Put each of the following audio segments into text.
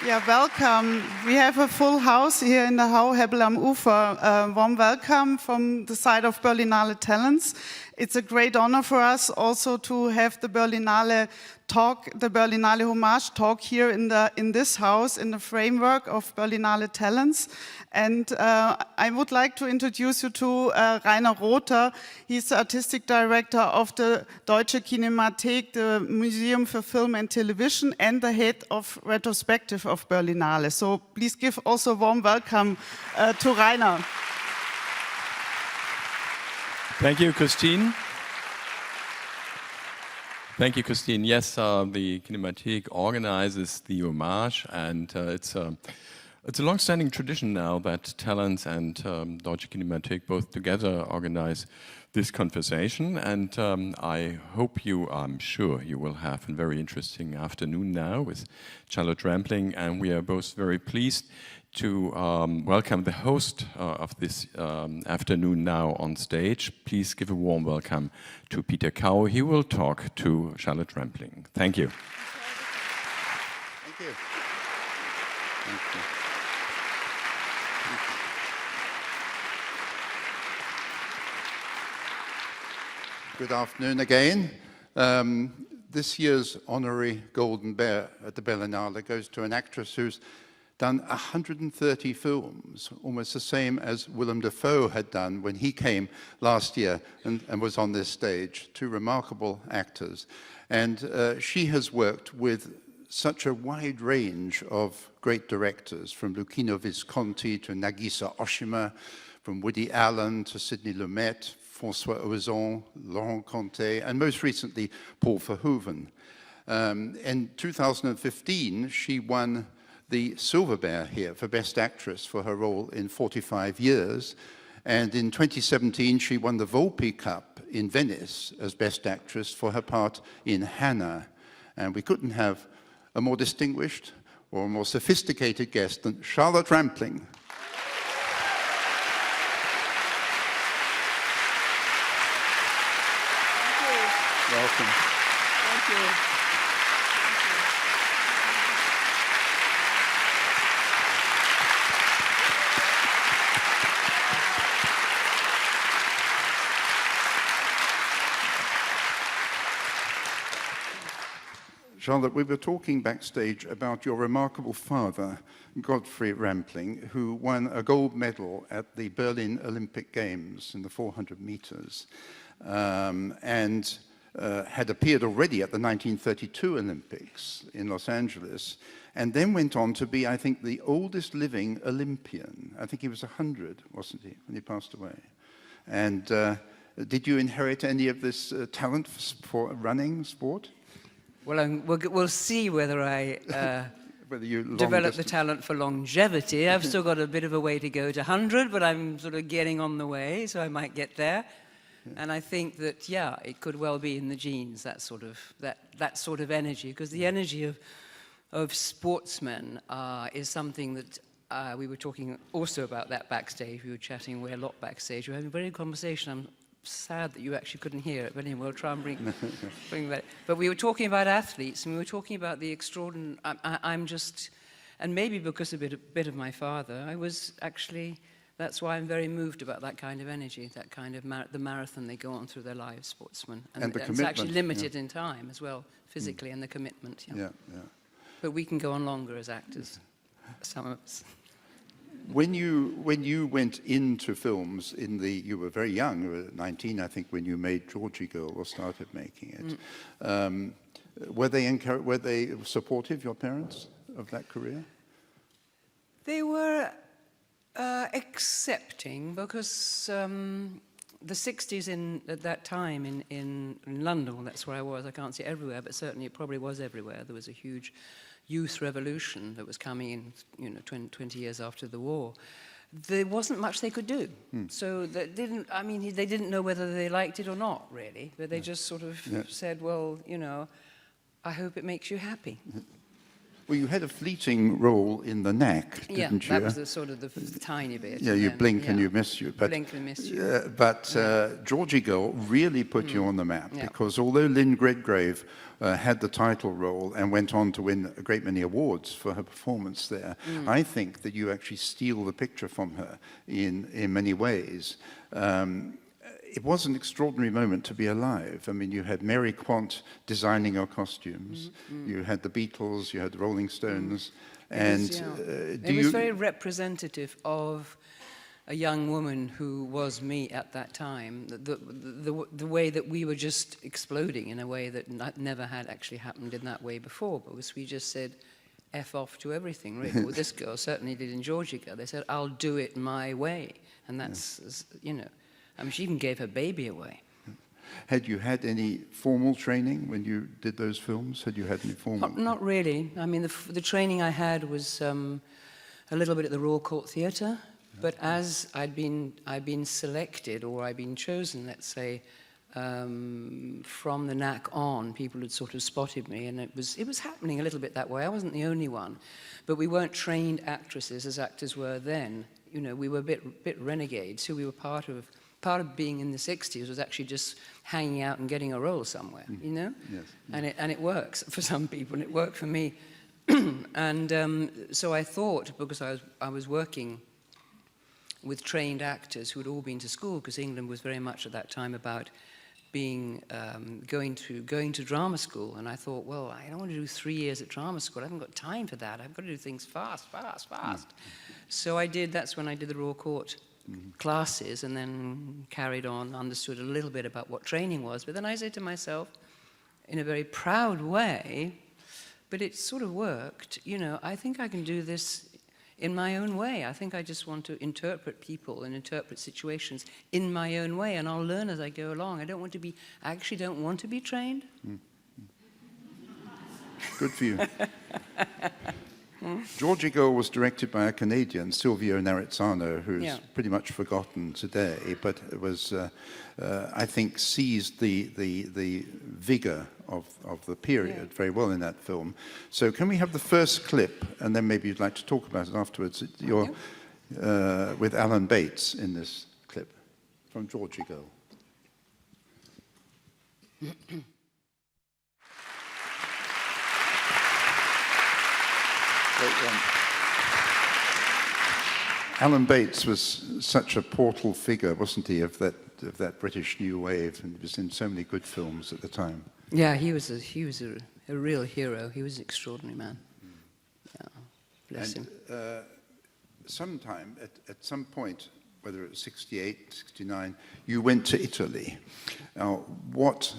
Yeah, welcome. We have a full house here in the Hebel am Ufer. Warm welcome from the side of Berlinale Talents. It's a great honor for us also to have the Berlinale talk, the Berlinale Homage talk here in this house in the framework of Berlinale Talents. And I would like to introduce you to Rainer Rother. He's the artistic director of the Deutsche Kinemathek, the Museum for Film and Television, and the head of retrospective of Berlinale. So please give also a warm welcome to Rainer. Thank you, Christine. Thank you, Christine. Yes, the Kinemathek organizes the homage, and it's a long-standing tradition now that Talents and Deutsche Kinemathek both together organize this conversation. And I'm sure you will have a very interesting afternoon now with Charlotte Rampling, and we are both very pleased to welcome the host of this afternoon now on stage. Please give a warm welcome to Peter Cowie. He will talk to Charlotte Rampling. Thank you. Thank you. Thank you. Good afternoon again. This year's Honorary Golden Bear at the Berlinale goes to an actress who's done 130 films, almost the same as Willem Dafoe had done when he came last year and was on this stage. Two remarkable actors. And she has worked with such a wide range of great directors, from Luchino Visconti to Nagisa Oshima, from Woody Allen to Sidney Lumet, François Ozon, Laurent Conté, and most recently, Paul Verhoeven. In 2015, she won the Silver Bear here for Best Actress for her role in 45 Years. And in 2017, she won the Volpi Cup in Venice as Best Actress for her part in Hannah. And we couldn't have a more distinguished or a more sophisticated guest than Charlotte Rampling. Welcome. Thank you. Charlotte, we were talking backstage about your remarkable father, Godfrey Rampling, who won a gold medal at the Berlin Olympic Games in the 400 meters, and had appeared already at the 1932 Olympics in Los Angeles, and then went on to be, I think, the oldest living Olympian. I think he was 100, wasn't he, when he passed away? And did you inherit any of this talent for running sport? Well, we'll see whether I develop the talent for longevity. I've still got a bit of a way to go to 100, but I'm sort of getting on the way, so I might get there. Yeah. And I think that, yeah, it could well be in the genes, that sort of energy, because the energy of sportsmen is something that we were talking also about that backstage. We were chatting away a lot backstage. We were having a very good conversation. I'm sad that you actually couldn't hear it, but anyway, we'll try and bring that. But we were talking about athletes, and we were talking about the extraordinary. I'm just, and maybe because a bit of my father, I was actually. That's why I'm very moved about that kind of energy, that kind of the marathon they go on through their lives, sportsmen, and the commitment. It's actually limited in time as well, physically, and the commitment. Yeah. But we can go on longer as actors, some of us. When you went into films you were very young, you were 19, I think, when you made Georgie Girl or started making it. Were they supportive, your parents, of that career? They were accepting, because the 60s at that time in London, well, that's where I was. I can't say everywhere, but certainly it probably was everywhere. There was a huge youth revolution that was coming in, 20 years after the war. There wasn't much they could do. So they didn't know whether they liked it or not, really. But they just sort of said, well, I hope it makes you happy. Well, you had a fleeting role in the knack, didn't you? Yeah, that was the sort of the tiny bit. Yeah, you blink and you miss you. But, blink and miss you. Georgie Girl really put you on the map, because although Lynn Redgrave had the title role and went on to win a great many awards for her performance there, I think that you actually steal the picture from her in many ways. It was an extraordinary moment to be alive. I mean, you had Mary Quant designing your costumes, you had the Beatles, you had the Rolling Stones, and it was very representative of a young woman who was me at that time. The way that we were just exploding in a way that never had actually happened in that way before, because we just said, F off to everything, really. Well, this girl certainly did in Georgie Girl. They said, I'll do it my way. And that's, you know, I mean, she even gave her baby away. Had you had any formal training when you did those films? Had you had any formal? Not really. I mean, the training I had was a little bit at the Royal Court Theatre, but as I'd been selected, or I'd been chosen, let's say, from the knack on, people had sort of spotted me, and it was happening a little bit that way. I wasn't the only one, but we weren't trained actresses as actors were then. You know, we were a bit renegades, who we were part of being in the 60s was actually just hanging out and getting a role somewhere, you know? Yes. And it works for some people, and it worked for me. And so I thought, because I was working with trained actors who had all been to school, because England was very much at that time about being going to drama school, and I thought, well, I don't want to do 3 years at drama school. I haven't got time for that. I've got to do things fast. So that's when I did the Royal Court classes, and then carried on, understood a little bit about what training was. But then I said to myself, in a very proud way, but it sort of worked, you know, I think I can do this in my own way. I think I just want to interpret people and interpret situations in my own way, and I'll learn as I go along. I actually don't want to be trained. Good for you. Georgie Girl was directed by a Canadian, Silvio Narizzano, who's pretty much forgotten today, but it was, I think, seized the vigor of the period very well in that film. So can we have the first clip, and then maybe you'd like to talk about it afterwards. You're with Alan Bates in this clip from Georgie Girl. Alan Bates was such a portal figure, wasn't he, of that British new wave, and he was in so many good films at the time. Yeah, he was a real hero. He was an extraordinary man. Yeah, bless him. Sometime, at some point, whether it was 68, 69, you went to Italy. Now, what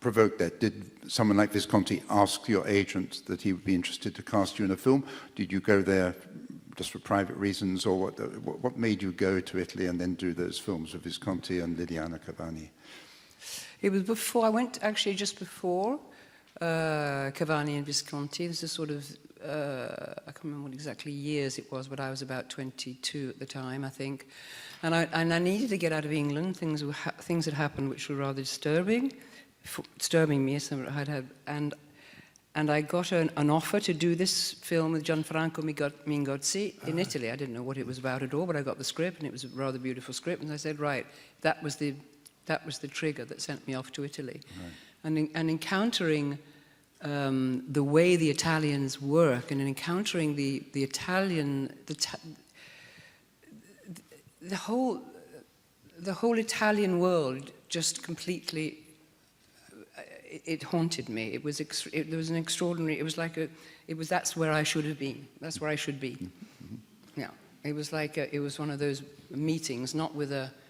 provoked that? Did someone like Visconti ask your agent that he would be interested to cast you in a film? Did you go there just for private reasons, or what made you go to Italy and then do those films with Visconti and Liliana Cavani? It was before, I went actually just before Cavani and Visconti. This is sort of, I can't remember what exactly years it was, but I was about 22 at the time, I think. And I needed to get out of England. Things had happened which were rather disturbing me, and I got an offer to do this film with Gianfranco Mingozzi in Italy. I didn't know what it was about at all, but I got the script, and it was a rather beautiful script, and I said, right, that was the trigger that sent me off to Italy. Right. And encountering the way the Italians work, and encountering the whole Italian world just completely, it haunted me. It was an extraordinary. It was like that's where I should have been. That's where I should be. Yeah. It was like it was one of those meetings, not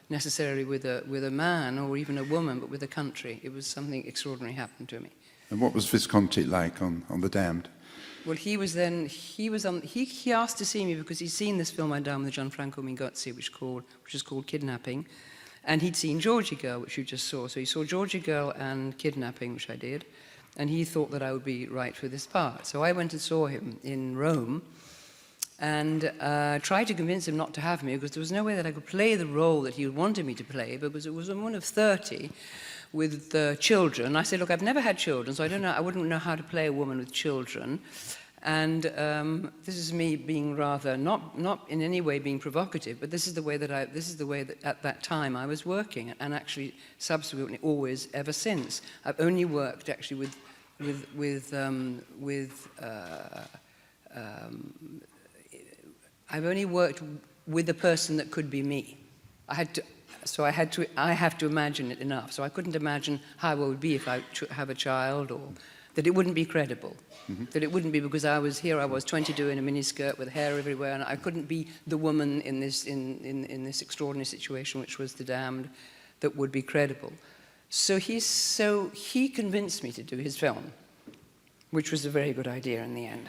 necessarily with a man or even a woman, but with a country. It was something extraordinary happened to me. And what was Visconti like on The Damned? Well, he asked to see me because he'd seen this film I'd done with Gianfranco Mingozzi, which is called Kidnapping. And he'd seen Georgie Girl, which you just saw. So he saw Georgie Girl and Kidnapping, which I did. And he thought that I would be right for this part. So I went and saw him in Rome and tried to convince him not to have me, because there was no way that I could play the role that he wanted me to play, because it was a woman of 30 with children. I said, look, I've never had children, so I wouldn't know how to play a woman with children. And this is me being rather, not in any way being provocative, but this is the way that at that time I was working, and actually subsequently always ever since. I've only worked actually I've only worked with a person that could be me. I have to imagine it enough. So I couldn't imagine how I would be if I have a child, or that it wouldn't be credible. That it wouldn't be because I was 22 in a miniskirt with hair everywhere, and I couldn't be the woman in this extraordinary situation, which was the damned, that would be credible. So he convinced me to do his film, which was a very good idea in the end.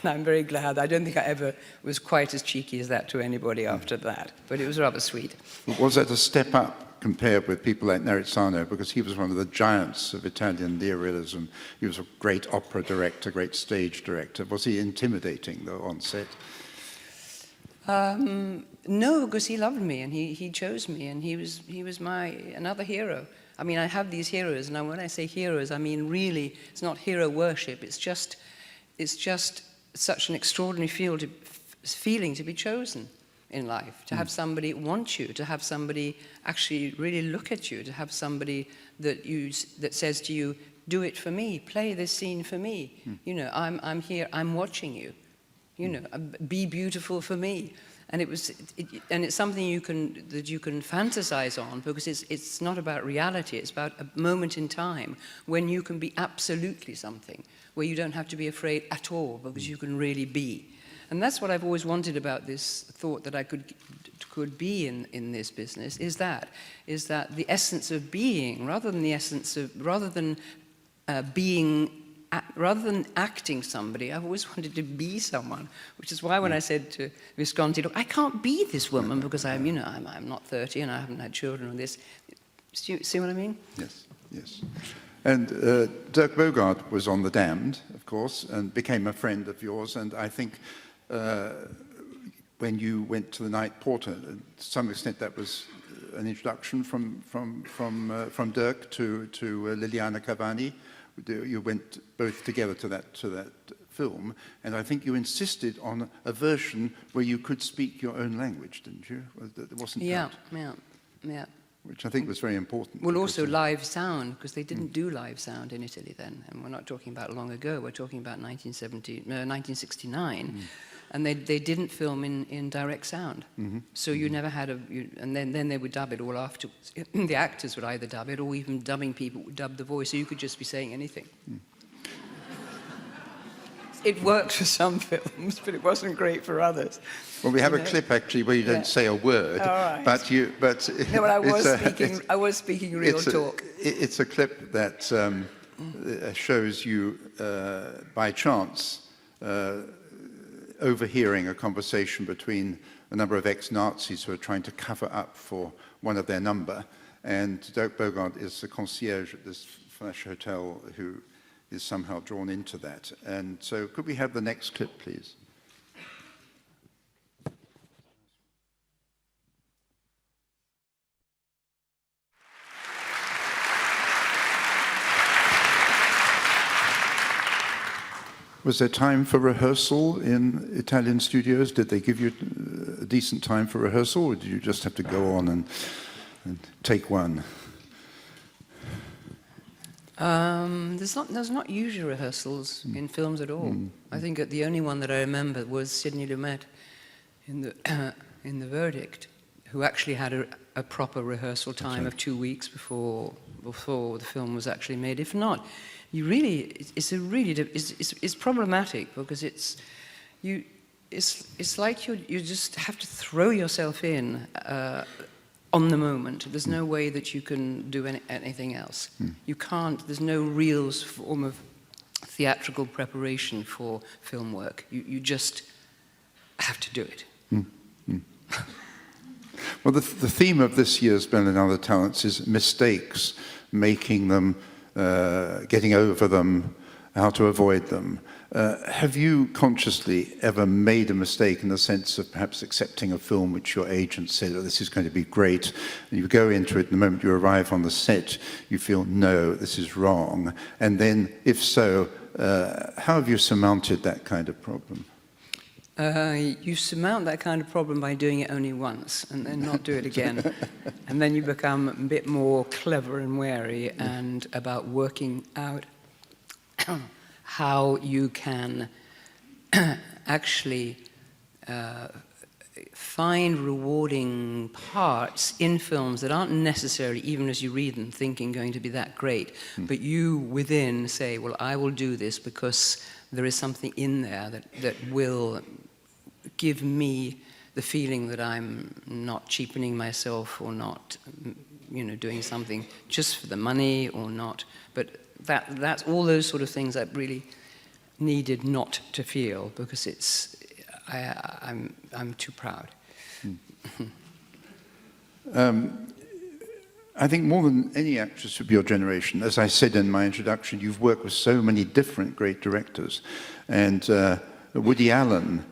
And I'm very glad. I don't think I ever was quite as cheeky as that to anybody after that, but it was rather sweet. Was that a step up compared with people like Nerezzano, because he was one of the giants of Italian neorealism? He was a great opera director, great stage director. Was he intimidating, though, on set? No, because he loved me, and he chose me, and he was another hero. I mean, I have these heroes, and when I say heroes, I mean really, it's not hero worship. It's just such an extraordinary feeling to be chosen in life, to have somebody want you, to have somebody actually really look at you, to have somebody that says to you, do it for me, play this scene for me. You know, I'm here, I'm watching you. You know, be beautiful for me. And it's something that you can fantasize on, because it's not about reality. It's about a moment in time when you can be absolutely something, where you don't have to be afraid at all, because you can really be. And that's what I've always wanted about this thought that I could be in this business, is that the essence of being, rather than acting somebody, I've always wanted to be someone, which is why when I said to Visconti, look, I can't be this woman because I'm not 30 and I haven't had children or this. See what I mean? Yes, yes. And Dirk Bogarde was on The Damned, of course, and became a friend of yours. And I think when you went to the Night Porter, to some extent that was an introduction from Dirk to Liliana Cavani. You went both together to that film, and I think you insisted on a version where you could speak your own language, didn't you? It wasn't yeah. Which I think was very important. Well, also live sound, because they didn't do live sound in Italy then, and we're not talking about long ago. We're talking about 1969. And they didn't film in direct sound. So you never had and then they would dub it all afterwards. The actors would either dub it, or even dubbing people would dub the voice, so you could just be saying anything. It worked for some films, but it wasn't great for others. Well, we have a clip actually where you don't say a word, right. but No, but I was speaking real talk. It's a clip that shows you by chance overhearing a conversation between a number of ex-Nazis who are trying to cover up for one of their number, and Dirk Bogarde is the concierge at this flash hotel who is somehow drawn into that. And so could we have the next clip, please? Was there time for rehearsal in Italian studios? Did they give you a decent time for rehearsal, or did you just have to go on and take one? There's not usually rehearsals in films at all. I think the only one that I remember was Sidney Lumet in the Verdict, who actually had a proper rehearsal time of 2 weeks before the film was actually made. If not, it's problematic, because it's like you just have to throw yourself in on the moment. There's no way that you can do anything else. You can't. There's no real form of theatrical preparation for film work. You just have to do it. Well, the theme of this year's Berlinale Talents is mistakes, making them, getting over them, how to avoid them. Have you consciously ever made a mistake in the sense of perhaps accepting a film which your agent said, oh, this is going to be great, and you go into it, the moment you arrive on the set, you feel, no, this is wrong, and then, if so, how have you surmounted that kind of problem? You surmount that kind of problem by doing it only once and then not do it again. And then you become a bit more clever and wary and about working out how you can actually find rewarding parts in films that aren't necessarily, even as you read them, thinking going to be that great. But you within say, well, I will do this because there is something in there that will give me the feeling that I'm not cheapening myself or not, doing something just for the money or not. But that's all those sort of things I really needed not to feel because I'm too proud. I think more than any actress of your generation, as I said in my introduction, you've worked with so many different great directors. And Woody Allen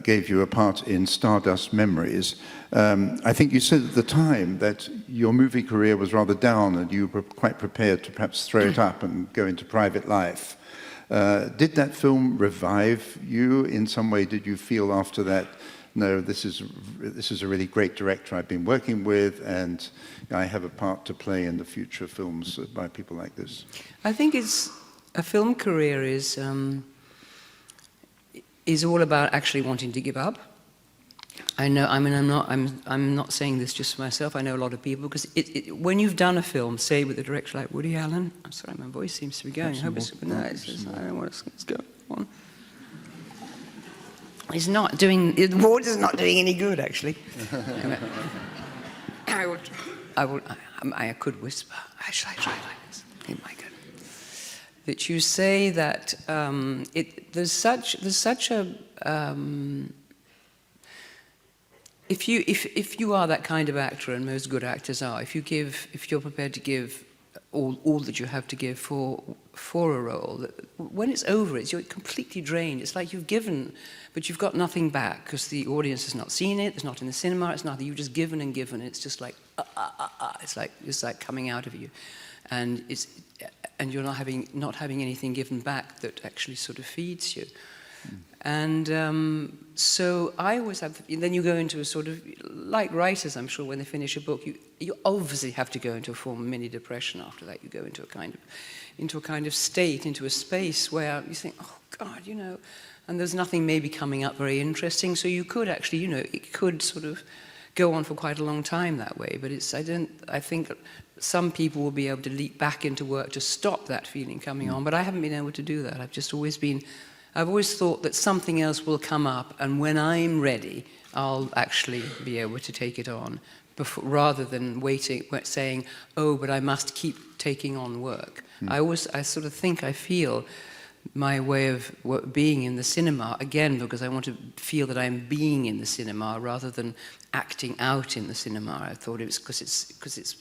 gave you a part in Stardust Memories. I think you said at the time that your movie career was rather down and you were quite prepared to perhaps throw it up and go into private life. Did that film revive you in some way? Did you feel after that, no, this is a really great director I've been working with, and I have a part to play in the future films by people like this? I think a film career is all about actually wanting to give up. I know. I mean, I'm not saying this just for myself. I know a lot of people because when you've done a film, say with a director like Woody Allen. I'm sorry, my voice seems to be going. I hope it's nice. I don't want to go on. He's not doing. The voice is not doing any good, actually. I could whisper. Should I try like this? Oh my God. That you say that there's such a. If you are that kind of actor, and most good actors are, if you're prepared to give all that you have to give for a role, when it's over, you're completely drained. It's like you've given, but you've got nothing back because the audience has not seen it. It's not in the cinema. It's nothing. You've just given and given. It's just like it's like coming out of you, and you're not having anything given back that actually sort of feeds you. And so I always have, then you go into a sort of, like writers, I'm sure, when they finish a book, you obviously have to go into a form of mini depression after that. You go into a kind of state, into a space where you think, oh God, and there's nothing maybe coming up very interesting. So you could actually, it could sort of go on for quite a long time that way. But I think some people will be able to leap back into work to stop that feeling coming on. But I haven't been able to do that. I've always thought that something else will come up, and when I'm ready, I'll actually be able to take it on, rather than saying, oh, but I must keep taking on work. I sort of I feel my way of being in the cinema, again, because I want to feel that I'm being in the cinema rather than acting out in the cinema. I thought it was because it's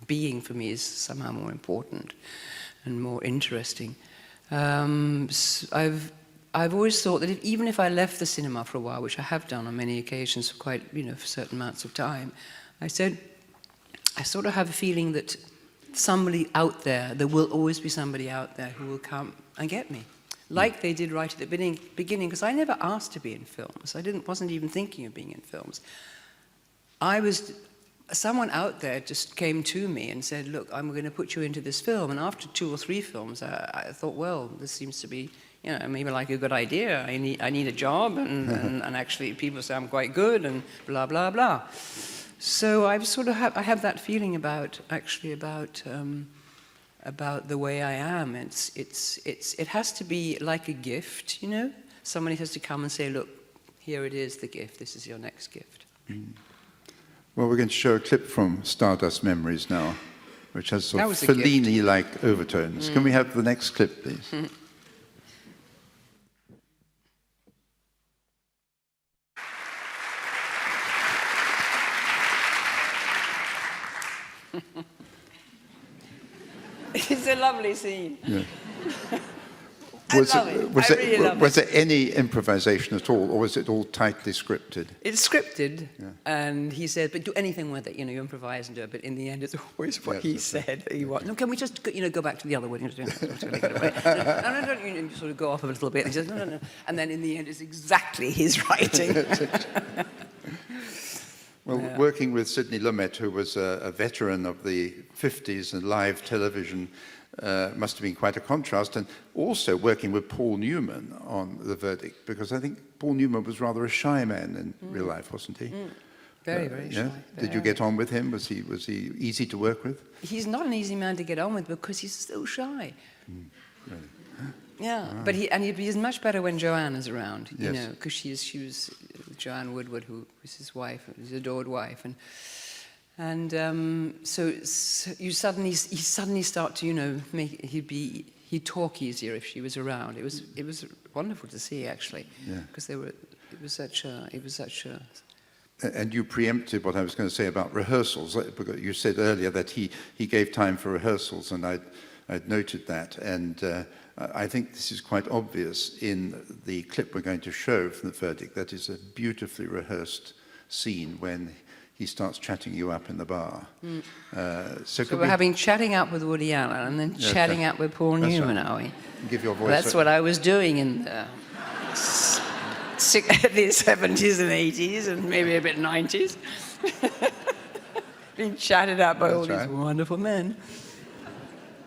being for me is somehow more important and more interesting. I've always thought that even if I left the cinema for a while, which I have done on many occasions for quite, for certain amounts of time, I sort of have a feeling that somebody out there will always be somebody out there who will come and get me, like they did right at the beginning, because I never asked to be in films. Wasn't even thinking of being in films. Someone out there just came to me and said, look, I'm going to put you into this film. And after 2 or 3 films, I thought, well, this seems to be, maybe like a good idea. I need a job, and actually people say I'm quite good, and blah, blah, blah. So I have that feeling about the way I am. It has to be like a gift, Somebody has to come and say, look, here it is, the gift. This is your next gift. Mm. Well, we're going to show a clip from Stardust Memories now, which has sort of Fellini-like overtones. Can we have the next clip, please? It's a lovely scene. Yeah. love it. I really love it. Was there any improvisation at all, or was it all tightly scripted? It's scripted, and he said, but do anything with it. You improvise and do it. But in the end, it's always what he said that you want. No, can we just, go back to the other one? No, don't you sort of go off a little bit. And he says, no. And then in the end, it's exactly his writing. Well, working with Sidney Lumet, who was a veteran of the 50s and live television, must have been quite a contrast, and also working with Paul Newman on The Verdict, because I think Paul Newman was rather a shy man in real life, wasn't he? Very, very shy. Did you get on with him? Was he easy to work with? He's not an easy man to get on with because he's so shy. Really? Yeah, but he's much better when Joanne is around, because she was Joanne Woodward, who was his wife, his adored wife, and so you suddenly start to he'd talk easier if she was around. It was wonderful to see, actually, because it was such a. And you preempted what I was going to say about rehearsals. Because you said earlier that he gave time for rehearsals, and I'd noted that, and I think this is quite obvious in the clip we're going to show from The Verdict. That is a beautifully rehearsed scene when he starts chatting you up in the bar. So we're having chatting up with Woody Allen and then chatting up with Paul Newman, are we? Give your voice. That's what I was doing in the 70s and 80s and maybe a bit 90s. Being chatted up by all these wonderful men.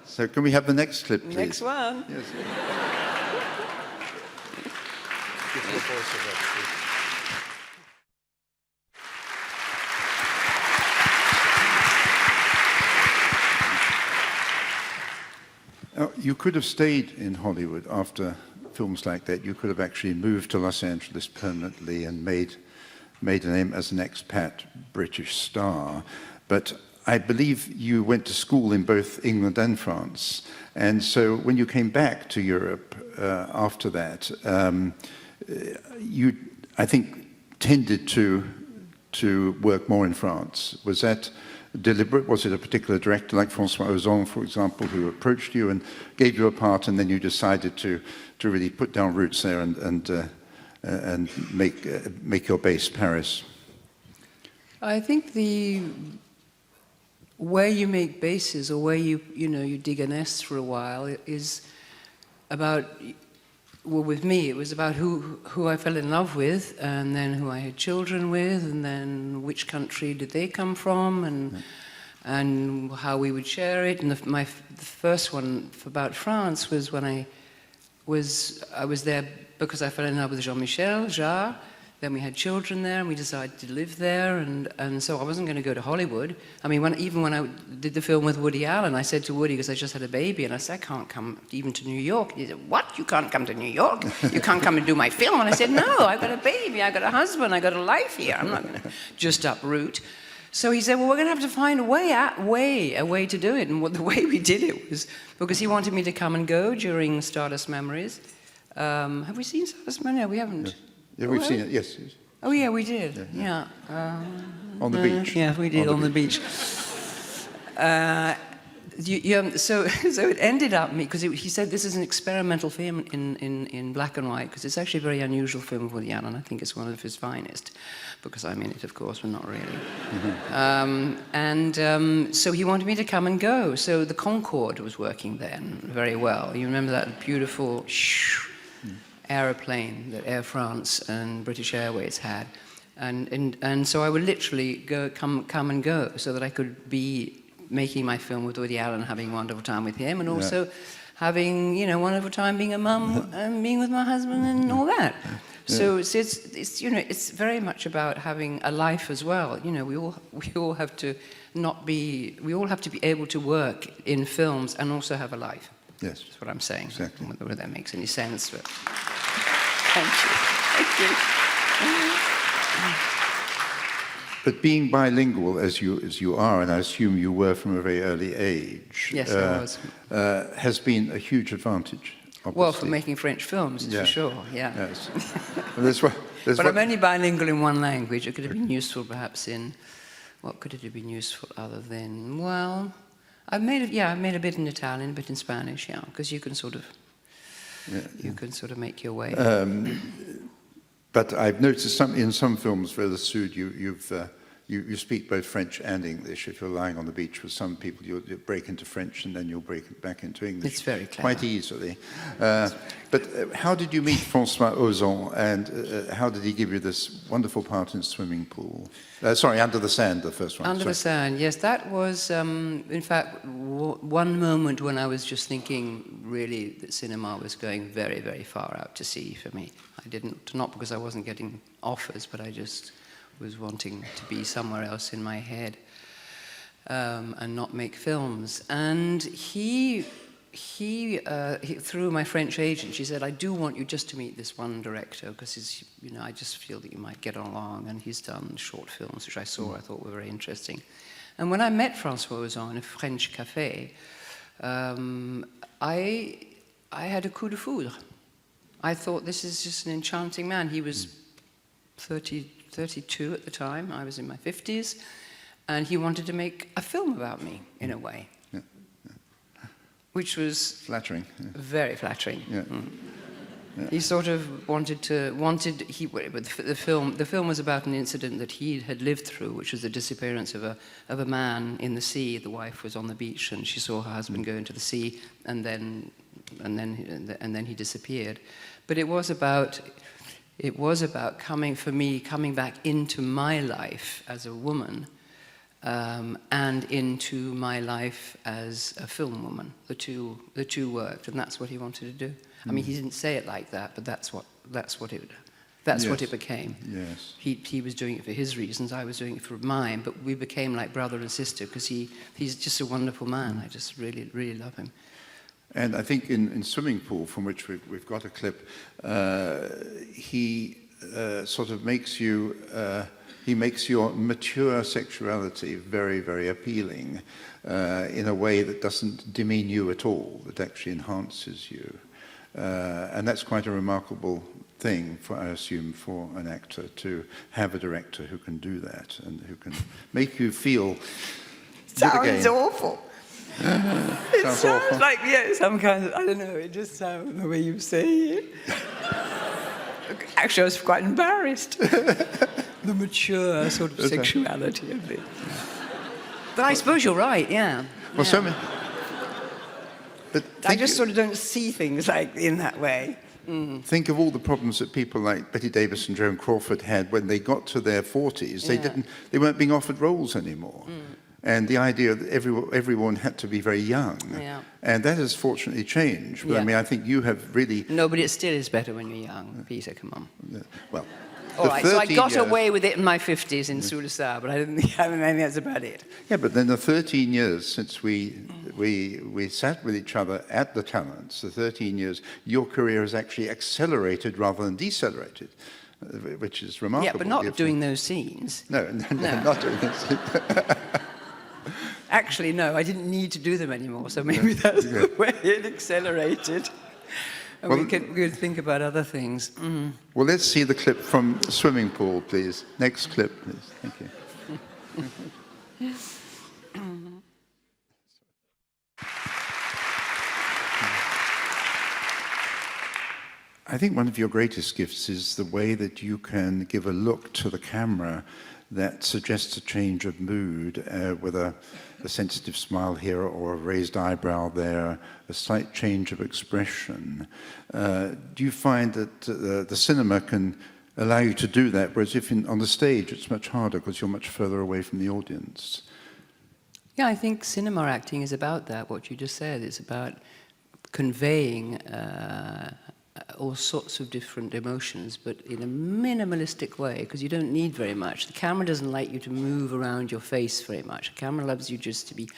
So can we have the next clip, please? Next one. Yes. Give your voice a rest, please. You could have stayed in Hollywood after films like that. You could have actually moved to Los Angeles permanently and made a name as an expat British star. But I believe you went to school in both England and France. And so when you came back to Europe after that, you, I think, tended to work more in France. Was that deliberate? Was it a particular director like François Ozon, for example, who approached you and gave you a part, and then you decided to really put down roots there and make your base Paris? I think where you make bases, or where you dig a nest for a while, is about, well, with me, it was about who I fell in love with, and then who I had children with, and then which country did they come from, and how we would share it. And the first one about France was when I was there because I fell in love with Jean-Michel Jarre. Then we had children there, and we decided to live there, and so I wasn't going to go to Hollywood. I mean, even when I did the film with Woody Allen, I said to Woody, because I just had a baby, and I said, I can't come even to New York. He said, what? You can't come to New York? You can't come and do my film? And I said, no, I've got a baby, I've got a husband, I've got a life here. I'm not going to just uproot. So he said, well, we're going to have to find a way to do it. And the way we did it was, because he wanted me to come and go during Stardust Memories. Have we seen Stardust Memories? No, we haven't. Yes. Yeah, we've seen it, yes. Oh, yeah, we did. Yeah. On the beach. Yeah, we did, on the beach. So it ended up, because he said this is an experimental film in black and white, because it's actually a very unusual film of Woody Allen. I think it's one of his finest, because I'm in it, of course, but not really. So he wanted me to come and go. So the Concorde was working then very well. You remember that beautiful aeroplane that Air France and British Airways had, and so I would literally come and go, so that I could be making my film with Woody Allen, having a wonderful time with him, and also having wonderful time being a mum and being with my husband and all that. So it's very much about having a life as well. We all have to be able to work in films and also have a life. Yes, that's what I'm saying. Exactly. Whether that makes any sense, but thank you. But being bilingual, as you are, and I assume you were from a very early age, yes, I was, has been a huge advantage. Obviously. Well, for making French films, for sure. Yeah. Yes. But I'm only bilingual in one language. It could have been useful, perhaps, in what could it have been useful other than? Well, I've made a bit in Italian, a bit in Spanish, because you can sort of you can sort of make your way. But I've noticed in some films where the Sud, you speak both French and English. If you're lying on the beach with some people, you'll break into French and then you'll break back into English. It's very clever. Quite easily. But how did you meet François Ozon, and how did he give you this wonderful part in Swimming Pool? Sorry, Under the Sand, the first one. Under the Sand, yes. That was, in fact, one moment when I was just thinking, really, that cinema was going very, very far out to sea for me. I didn't, not because I wasn't getting offers, but I just was wanting to be somewhere else in my head and not make films. And he through my French agent, she said, I do want you just to meet this one director, because I just feel that you might get along, and he's done short films, which I thought were very interesting. And when I met François Ozon in a French cafe, I had a coup de foudre. I thought, this is just an enchanting man. He was 32 at the time. I was in my 50s. And he wanted to make a film about me, in a way. Yeah. Which was... flattering. Yeah. Very flattering. Yeah. Yeah. He sort of the film was about an incident that he had lived through, which was the disappearance of a man in the sea. The wife was on the beach and she saw her husband go into the sea, and then he disappeared. But it was about coming back into my life as a woman, and into my life as a film woman. The two worked, and that's what he wanted to do. I mean, he didn't say it like that, but that's what it became. Yes. He was doing it for his reasons, I was doing it for mine, but we became like brother and sister, because he's just a wonderful man. I just really, really love him. And I think in Swimming Pool, from which we've got a clip, he sort of makes you, he makes your mature sexuality very, very appealing in a way that doesn't demean you at all, that actually enhances you. And that's quite a remarkable thing, I assume, for an actor, to have a director who can do that and who can make you feel... Sounds awful. It sounds awful. Like, some kind of, I don't know, it just sounds the way you say it. Actually, I was quite embarrassed. The mature sort of sexuality of it. But I suppose you're right, yeah. Well, so many... But I just sort of don't see things like in that way. Mm. Think of all the problems that people like Betty Davis and Joan Crawford had when they got to their 40s. They weren't being offered roles anymore. Mm. And the idea that everyone had to be very young. Yeah. And that has fortunately changed. But I mean, I think you have really... No, but it still is better when you're young, Peter, come on. Well... All right, so I got away with it in my 50s in Sulisar, but I think that's about it. Yeah, but then the 13 years since we sat with each other at the Talents, the 13 years, your career has actually accelerated rather than decelerated, which is remarkable. Yeah, but not doing those scenes. No, not doing those scenes. Actually, no, I didn't need to do them anymore, so maybe that's the way it accelerated. And we could think about other things. Mm. Well, let's see the clip from Swimming Pool, please. Next clip, please. Thank you. I think one of your greatest gifts is the way that you can give a look to the camera that suggests a change of mood, with a sensitive smile here or a raised eyebrow there, a slight change of expression. Do you find that the cinema can allow you to do that, whereas if on the stage it's much harder because you're much further away from the audience? Yeah, I think cinema acting is about that, what you just said. It's about conveying all sorts of different emotions, but in a minimalistic way, because you don't need very much. The camera doesn't like you to move around your face very much. The camera loves you just to be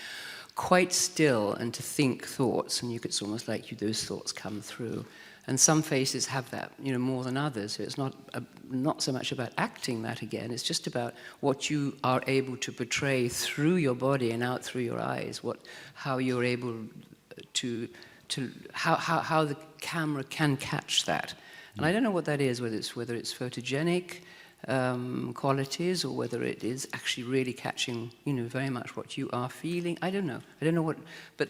quite still and to think thoughts, and it's almost like those thoughts come through. And some faces have that, more than others. So it's not so much about acting that again. It's just about what you are able to portray through your body and out through your eyes. How you're able to how the camera can catch that. And I don't know what that is, whether it's photogenic qualities or whether it is actually really catching, very much what you are feeling. I don't know what, but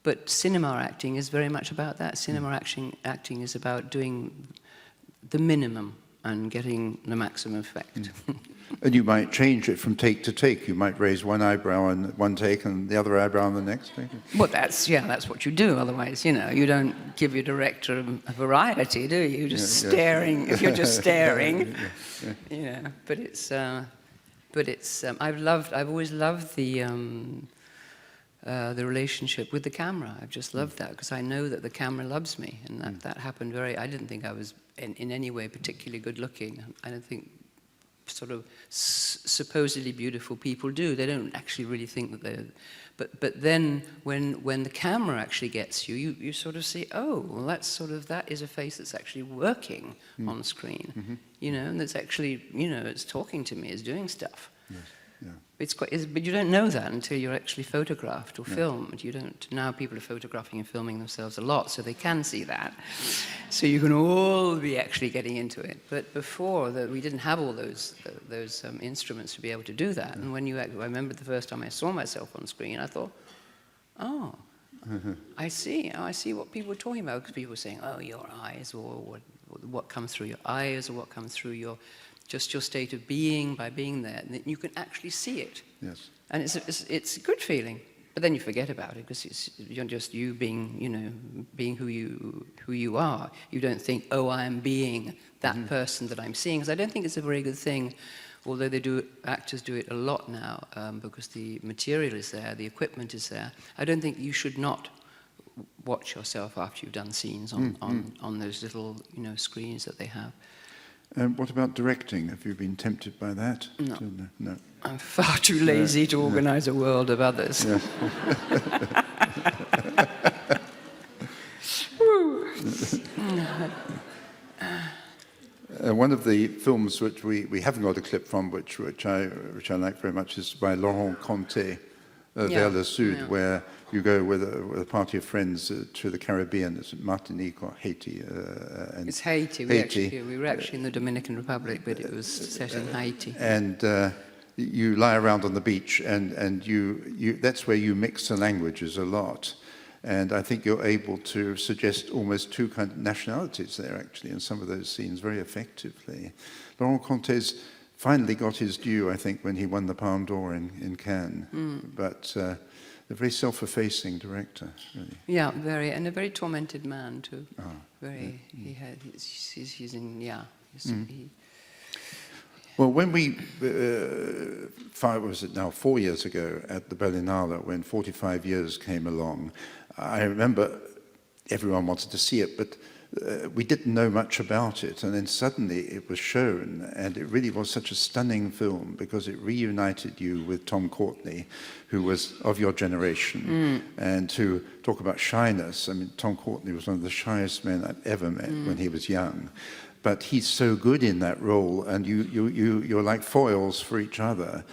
But cinema acting is very much about that. Cinema acting is about doing the minimum and getting the maximum effect. And you might change it from take to take. You might raise one eyebrow on one take and the other eyebrow on the next take. Well, that's what you do. Otherwise, you don't give your director a variety, do you? You're just staring. If you're just staring, But I've always loved the relationship with the camera. I've just loved that because I know that the camera loves me, and that happened I didn't think I was in any way particularly good looking. I don't think sort of supposedly beautiful people do. They don't actually really think that they're... But then when the camera actually gets you, you sort of see, oh, well, that is a face that's actually working on screen, and that's actually, it's talking to me, it's doing stuff. Yes. Yeah. But you don't know that until you're actually photographed or filmed. You don't. Now people are photographing and filming themselves a lot, so they can see that. So you can all be actually getting into it. But before we didn't have all those instruments to be able to do that. And I remember the first time I saw myself on screen, I thought, oh, I see. I see what people were talking about, because people were saying, oh, your eyes, or what comes through your eyes, or what comes through your state of being by being there, and you can actually see it. Yes. And it's a good feeling. But then you forget about it because you're just you being, being who you are. You don't think, oh, I am being that person that I'm seeing. Because I don't think it's a very good thing, although actors do it a lot now because the material is there, the equipment is there. I don't think you should not watch yourself after you've done scenes on those little screens that they have. What about directing? Have you been tempted by that? No. No. I'm far too lazy to organize a world of others. Yeah. One of the films which we haven't got a clip from, which I like very much, is by Laurent Conté, Vers le Sud, where you go with a party of friends to the Caribbean. It's Martinique or Haiti. It's Haiti. We were actually in the Dominican Republic, but it was set in Haiti. And you lie around on the beach, and that's where you mix the languages a lot. And I think you're able to suggest almost two kind of nationalities there, actually, in some of those scenes very effectively. Laurent Conté's finally got his due, I think, when he won the Palme d'Or in Cannes. But a very self-effacing director, really. Yeah, and a very tormented man too. He's in. Well, when we, 4 years ago at the Berlinale, when 45 years came along, I remember everyone wanted to see it, but we didn't know much about it, and then suddenly it was shown, and it really was such a stunning film because it reunited you with Tom Courtenay, who was of your generation, and to talk about shyness. I mean, Tom Courtenay was one of the shyest men I've ever met when he was young, but he's so good in that role, and you're like foils for each other.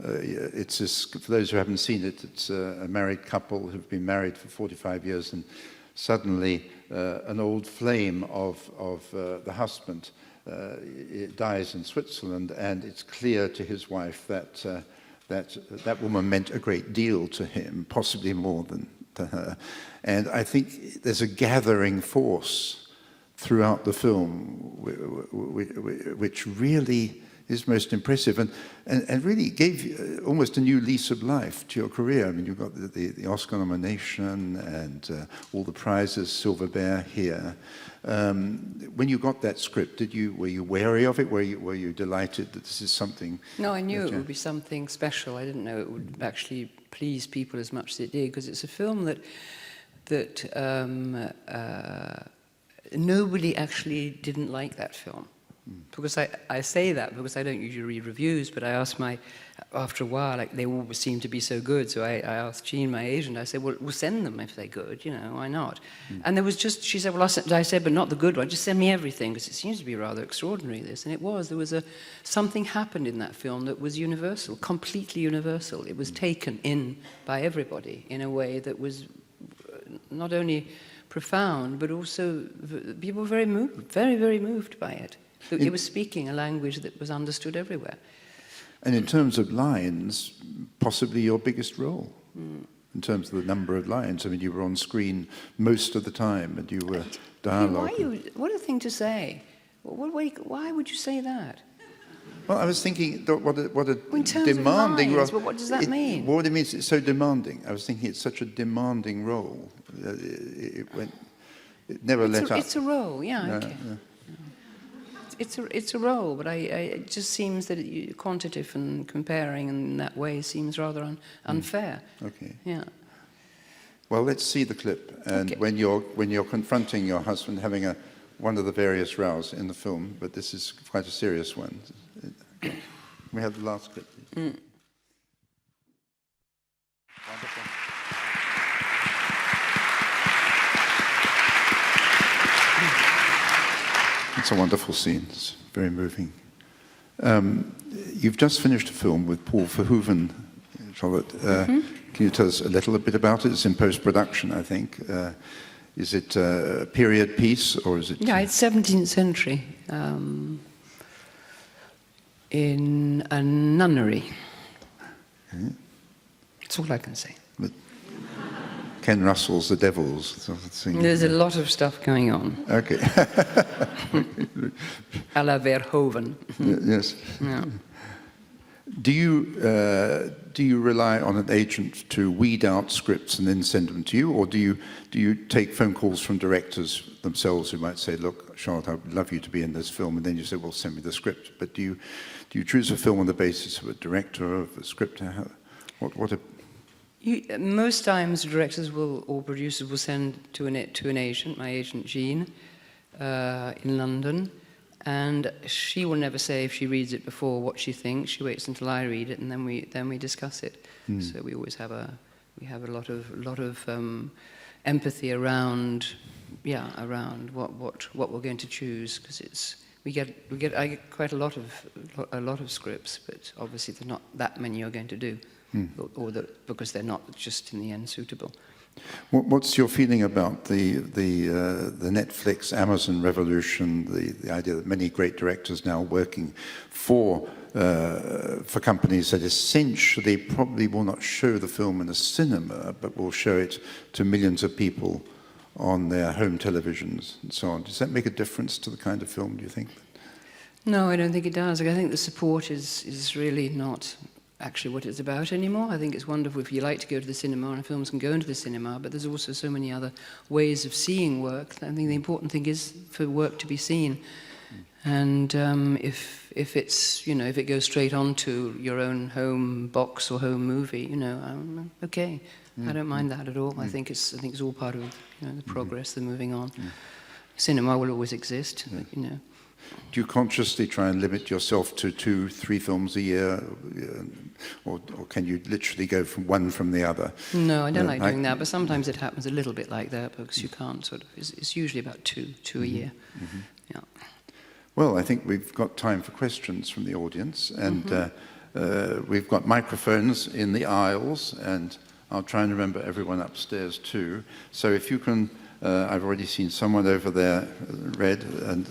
It's just, for those who haven't seen it, it's a married couple who've been married for 45 years, and suddenly an old flame of the husband dies in Switzerland, and it's clear to his wife that that woman meant a great deal to him, possibly more than to her. And I think there's a gathering force throughout the film which really is most impressive and really gave you almost a new lease of life to your career. I mean, you got the Oscar nomination and all the prizes, Silver Bear here. When you got that script, were you wary of it? Were you delighted that this is something? No, I knew it would be something special. I didn't know it would actually please people as much as it did, because it's a film that nobody actually didn't like that film. Because I say that because I don't usually read reviews, but I asked after a while, like, they all seem to be so good, so I asked Jean, my agent, I said, well, we'll send them if they're good, why not? And there was she said, well, I said, but not the good one, just send me everything, because it seems to be rather extraordinary, this. And it was. There was something happened in that film that was universal, completely universal. It was taken in by everybody in a way that was not only profound, but also people were very moved, very, very moved by it. It was speaking a language that was understood everywhere. And in terms of lines, possibly your biggest role. in terms of the number of lines. I mean, you were on screen most of the time, and you were dialogue. What a thing to say. Why would you say that? Well, I was thinking, what a in terms demanding of lines, role. well, what does that mean? What it means, it's so demanding. I was thinking it's such a demanding role. It never let up. It's a role, yeah, okay. Yeah. It's a role, but it just seems that quantitative and comparing in that way seems rather unfair. Okay. Yeah. Well, let's see the clip. And okay. when you're confronting your husband, having one of the various rows in the film, but this is quite a serious one. We have the last clip, please. Wonderful. It's a wonderful scene. It's very moving. You've just finished a film with Paul Verhoeven, Charlotte. Can you tell us a little bit about it? It's in post-production, I think. Is it a period piece, or is it... Yeah, it's 17th century, in a nunnery. Okay. That's all I can say. But Ken Russell's The Devils sort of thing. There's a lot of stuff going on. Okay. A la Verhoeven. Yes. Yeah. Do you rely on an agent to weed out scripts and then send them to you, or do you take phone calls from directors themselves who might say, "Look, Charlotte, I would love you to be in this film," and then you say, "Well, send me the script." But do you choose a film on the basis of a director, of a script? Most times, directors or producers will send to an agent, my agent Jean, in London. And she will never say, if she reads it before, what she thinks. She waits until I read it, and then we discuss it. So we always have a lot of empathy around what we're going to choose, because I get quite a lot of scripts, but obviously there's not that many you're going to do, because they're not just in the end suitable. What's your feeling about the Netflix, Amazon revolution, the idea that many great directors now working for companies that essentially probably will not show the film in a cinema, but will show it to millions of people on their home televisions and so on? Does that make a difference to the kind of film, do you think? No, I don't think it does. I think the support is really not actually what it's about anymore. I think it's wonderful if you like to go to the cinema, and films can go into the cinema, but there's also so many other ways of seeing work. I think the important thing is for work to be seen. And if it goes straight onto your own home box or home movie, okay, I don't mind that at all. I think it's all part of the progress, the moving on. Cinema will always exist, but, Do you consciously try and limit yourself to 2-3 films a year, or can you literally go from one from the other? No, I don't like doing that, but sometimes it happens a little bit like that, because you can't it's usually about two a year. Yeah. Well, I think we've got time for questions from the audience, and we've got microphones in the aisles, and I'll try and remember everyone upstairs too. So if you can, I've already seen someone over there, Red, and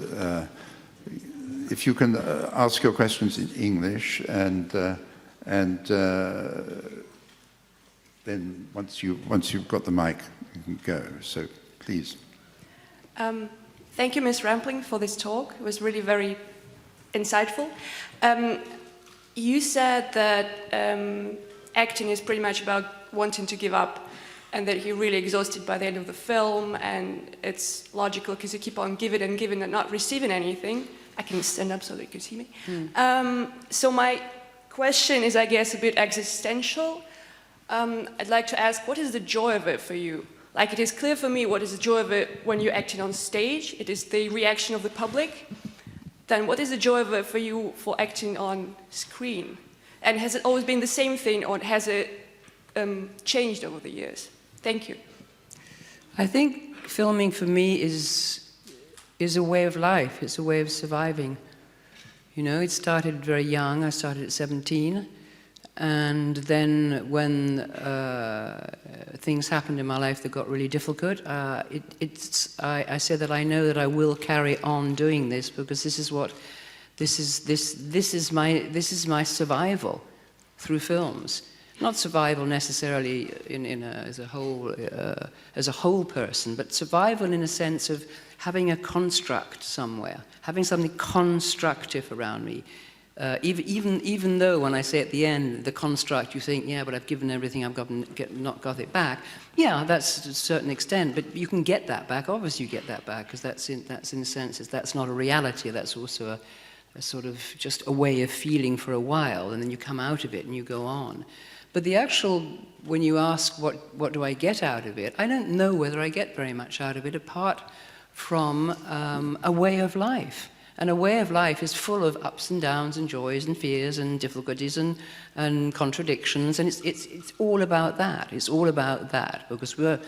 if you can ask your questions in English, and then once you've got the mic, you can go. So please. Thank you, Ms. Rampling, for this talk. It was really very insightful. You said that acting is pretty much about wanting to give up, and that you're really exhausted by the end of the film, and it's logical because you keep on giving and giving and not receiving anything. I can stand up so that you can see me. So my question is, I guess, a bit existential. I'd like to ask, what is the joy of it for you? Like, it is clear for me what is the joy of it when you're acting on stage. It is the reaction of the public. Then what is the joy of it for you for acting on screen? And has it always been the same thing, or has it changed over the years? Thank you. I think filming for me is a way of life. It's a way of surviving. It started very young. I started at 17. And then when things happened in my life that got really difficult, I said that I know that I will carry on doing this, because this is my survival through films. not survival necessarily as a whole person, but survival in a sense of having a construct somewhere, having something constructive around me. Even though when I say at the end, the construct, you think, yeah, but I've given everything, I've not got it back. Yeah, that's to a certain extent, but you can get that back. Obviously you get that back, because that's in a sense, that's not a reality. That's also a sort of just a way of feeling for a while, and then you come out of it and you go on. But the actual, when you ask what do I get out of it, I don't know whether I get very much out of it apart from a way of life. And a way of life is full of ups and downs and joys and fears and difficulties and contradictions, and it's all about that. It's all about that, because we're,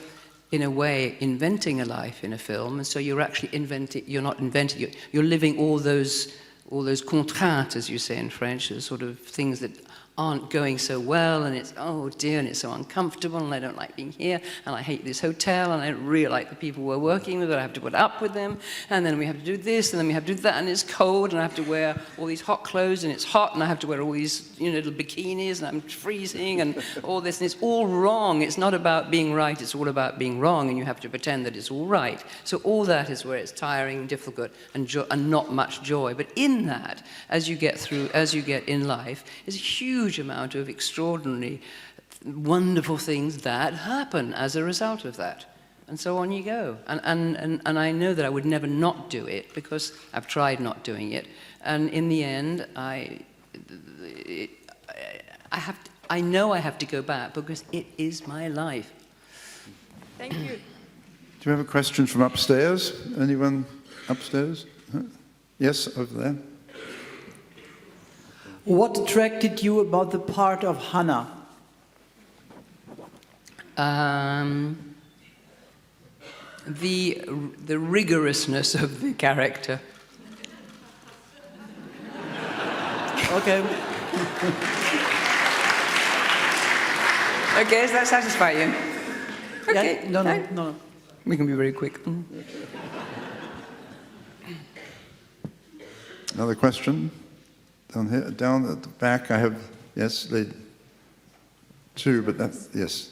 in a way, inventing a life in a film, and so you're actually you're living all those contraintes, as you say in French, the sort of things that aren't going so well, and it's, oh dear, and it's so uncomfortable, and I don't like being here, and I hate this hotel, and I don't really like the people we're working with, but I have to put up with them, and then we have to do this, and then we have to do that, and it's cold, and I have to wear all these hot clothes, and it's hot, and I have to wear all these little bikinis, and I'm freezing, and all this, and it's all wrong. It's not about being right, it's all about being wrong, and you have to pretend that it's all right. So all that is where it's tiring and difficult and not much joy. But in that, as you get in life, is a huge amount of extraordinary, wonderful things that happen as a result of that. And so on you go. And I know that I would never not do it, because I've tried not doing it. And in the end, I know I have to go back, because it is my life. Thank you. Do you have a question from upstairs? Anyone upstairs? Huh? Yes, over there. What attracted you about the part of Hannah? The rigorousness of the character. Okay. Okay, does that satisfy you? Okay. Yeah, no. We can be very quick. Another question? Down here, down at the back, I have, yes, two, but that's, yes.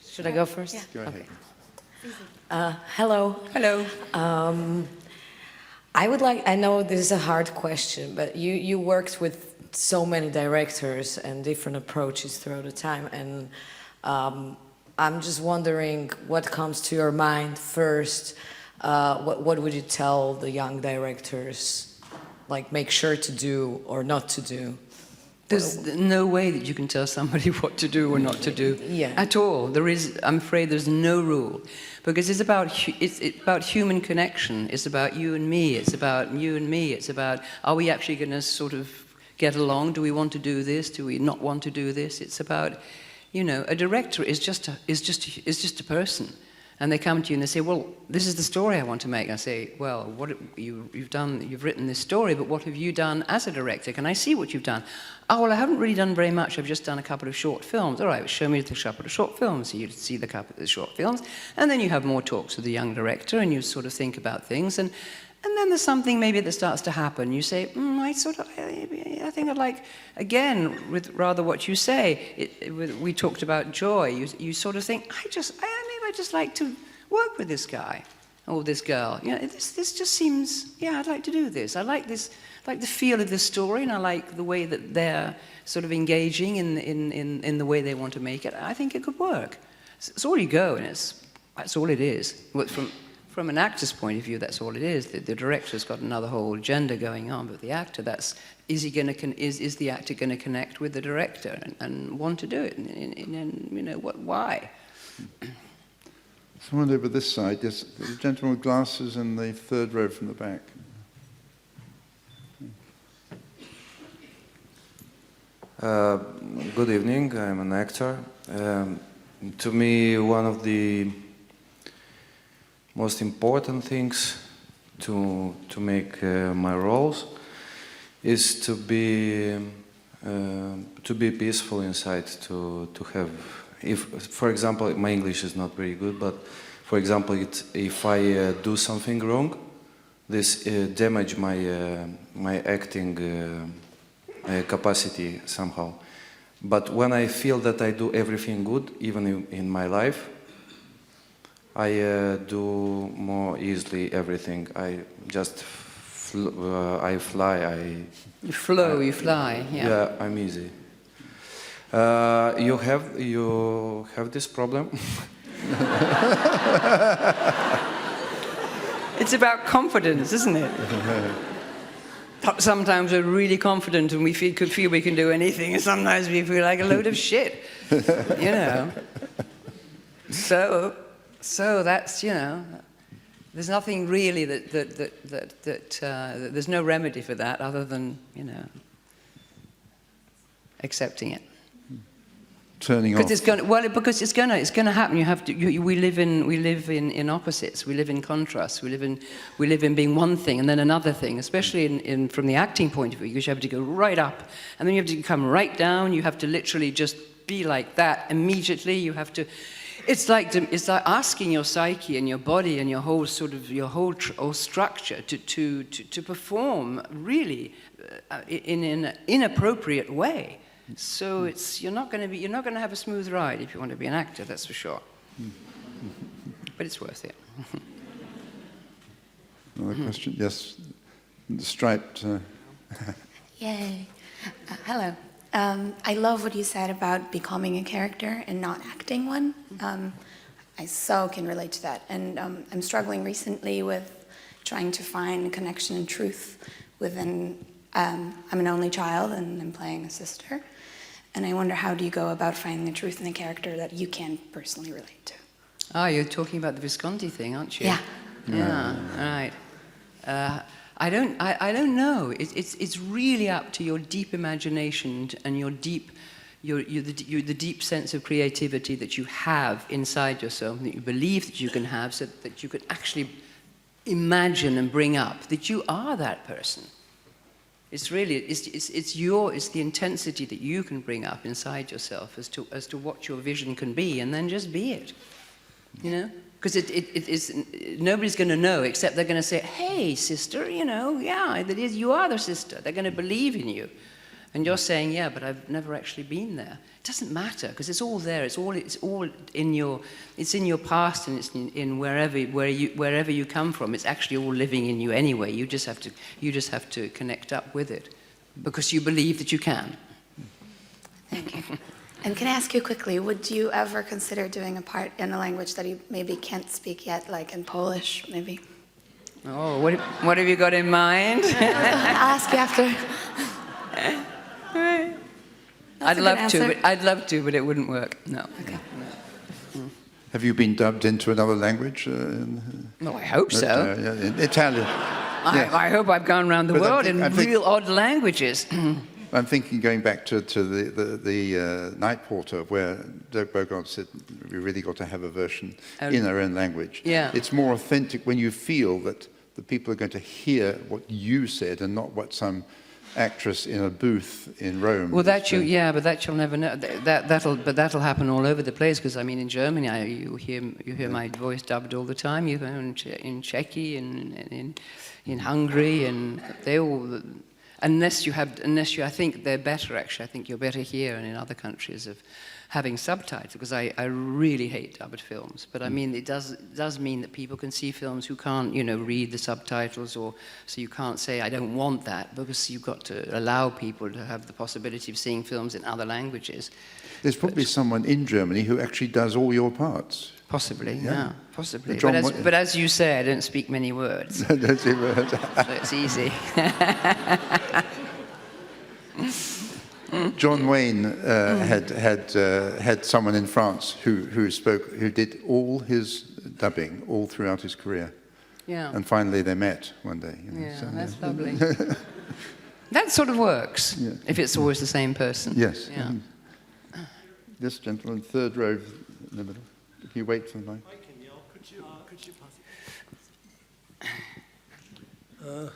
Should I go first? Yeah. Go ahead. Okay. Hello. Hello. I know this is a hard question, but you worked with so many directors and different approaches throughout the time, and I'm just wondering what comes to your mind first. What would you tell the young directors? Like, make sure to do or not to do? There's no way that you can tell somebody what to do or not to do at all. I'm afraid there's no rule, because it's about human connection. It's about you and me. It's about you and me. It's about, are we actually going to sort of get along? Do we want to do this? Do we not want to do this? It's about, a director is just a person. And they come to you and they say, well, this is the story I want to make. I say, well, what you've written this story, but what have you done as a director? Can I see what you've done? Oh, well, I haven't really done very much. I've just done a couple of short films. All right, show me the couple of short films. So you see the couple of the short films. And then you have more talks with the young director, and you sort of think about things. And then there's something maybe that starts to happen. You say, I think I'd like, again, with rather what you say, we talked about joy. You sort of think, maybe I'd just like to work with this guy or this girl. This just seems, I'd like to do this. I like this, like the feel of this story, and I like the way that they're sort of engaging in the way they want to make it. I think it could work. It's all you go, and that's all it is. From an actor's point of view, that's all it is. The director's got another whole agenda going on, but the actor, is the actor going to connect with the director and want to do it? Why? Someone over this side, yes, the gentleman with glasses in the third row from the back. Good evening, I'm an actor. To me, one of the most important things to make my roles is to be peaceful inside, to have, for example, my English is not very good, but for example, if I do something wrong, this damage my acting capacity somehow. But when I feel that I do everything good, even in my life, I do more easily everything. I just I fly. You flow, you fly. Yeah. Yeah, I'm easy. You have this problem. It's about confidence, isn't it? Sometimes we're really confident and we could feel we can do anything, and sometimes we feel like a load of shit, you know. So that's, you know, there's nothing really there's no remedy for that other than, you know, accepting it. Turning off. Because it's going to happen. You have to. We live in opposites. We live in contrast. We live in being one thing and then another thing. Especially from the acting point of view, because you have to go right up and then you have to come right down. You have to literally just be like that immediately. You have to. It's like asking your psyche and your body and your whole structure to perform really in an inappropriate way. So you're not going to have a smooth ride if you want to be an actor, that's for sure. But it's worth it. Another question? Yes, the striped. Yay! Hello. I love what you said about becoming a character and not acting one. I so can relate to that, and I'm struggling recently with trying to find connection and truth within. I'm an only child, and I'm playing a sister. And I wonder, how do you go about finding the truth in a character that you can personally relate to? Ah, you're talking about the Visconti thing, aren't you? Yeah. Yeah. Right. I don't know. It's really up to your deep imagination and your deep, the deep sense of creativity that you have inside yourself, that you believe that you can have, so that you can actually imagine and bring up that you are that person. It's really, it's the intensity that you can bring up inside yourself as to what your vision can be, and then just be it, you know? Because nobody's going to know, except they're going to say, hey, sister, you know, yeah, that is, you are the sister. They're going to believe in you. And you're saying, yeah, but I've never actually been there. It doesn't matter, because it's all there. It's all in your past, and it's in wherever you come from. It's actually all living in you anyway. You just have to connect up with it, because you believe that you can. Thank you. And can I ask you quickly, would you ever consider doing a part in a language that you maybe can't speak yet, like in Polish, maybe? Oh, what have you got in mind? I'll ask you after. I'd love to, but it wouldn't work. No. Okay. No. Have you been dubbed into another language? No, I hope so. In Italian. I hope I've gone around the world in real odd languages. I'm thinking, going back to the Night Porter, where Dirk Bogarde said we really got to have a version in our own language. Yeah. It's more authentic when you feel that the people are going to hear what you said and not what some actress in a booth in Rome. Well, but that you'll never know. That'll happen all over the place, because I mean, in Germany, you hear my voice dubbed all the time. You hear in Czechia, in Hungary, and they all. Unless you, I think they're better, actually. I think you're better here and in other countries of having subtitles, because I really hate dubbed films. But I mean, it does mean that people can see films who can't, you know, read the subtitles, or so you can't say, I don't want that, because you've got to allow people to have the possibility of seeing films in other languages. There's probably someone in Germany who actually does all your parts. Possibly, yeah possibly. But as you say, I don't speak many words. Don't speak words. So it's easy. John Wayne had someone in France who did all his dubbing all throughout his career. Yeah. And finally they met one day. You know, yeah, so, that's lovely. That sort of works, if it's always the same person. Yes. Yeah. This gentleman, third row in the middle. If you wait for the mic. I can yell. Could you pass it?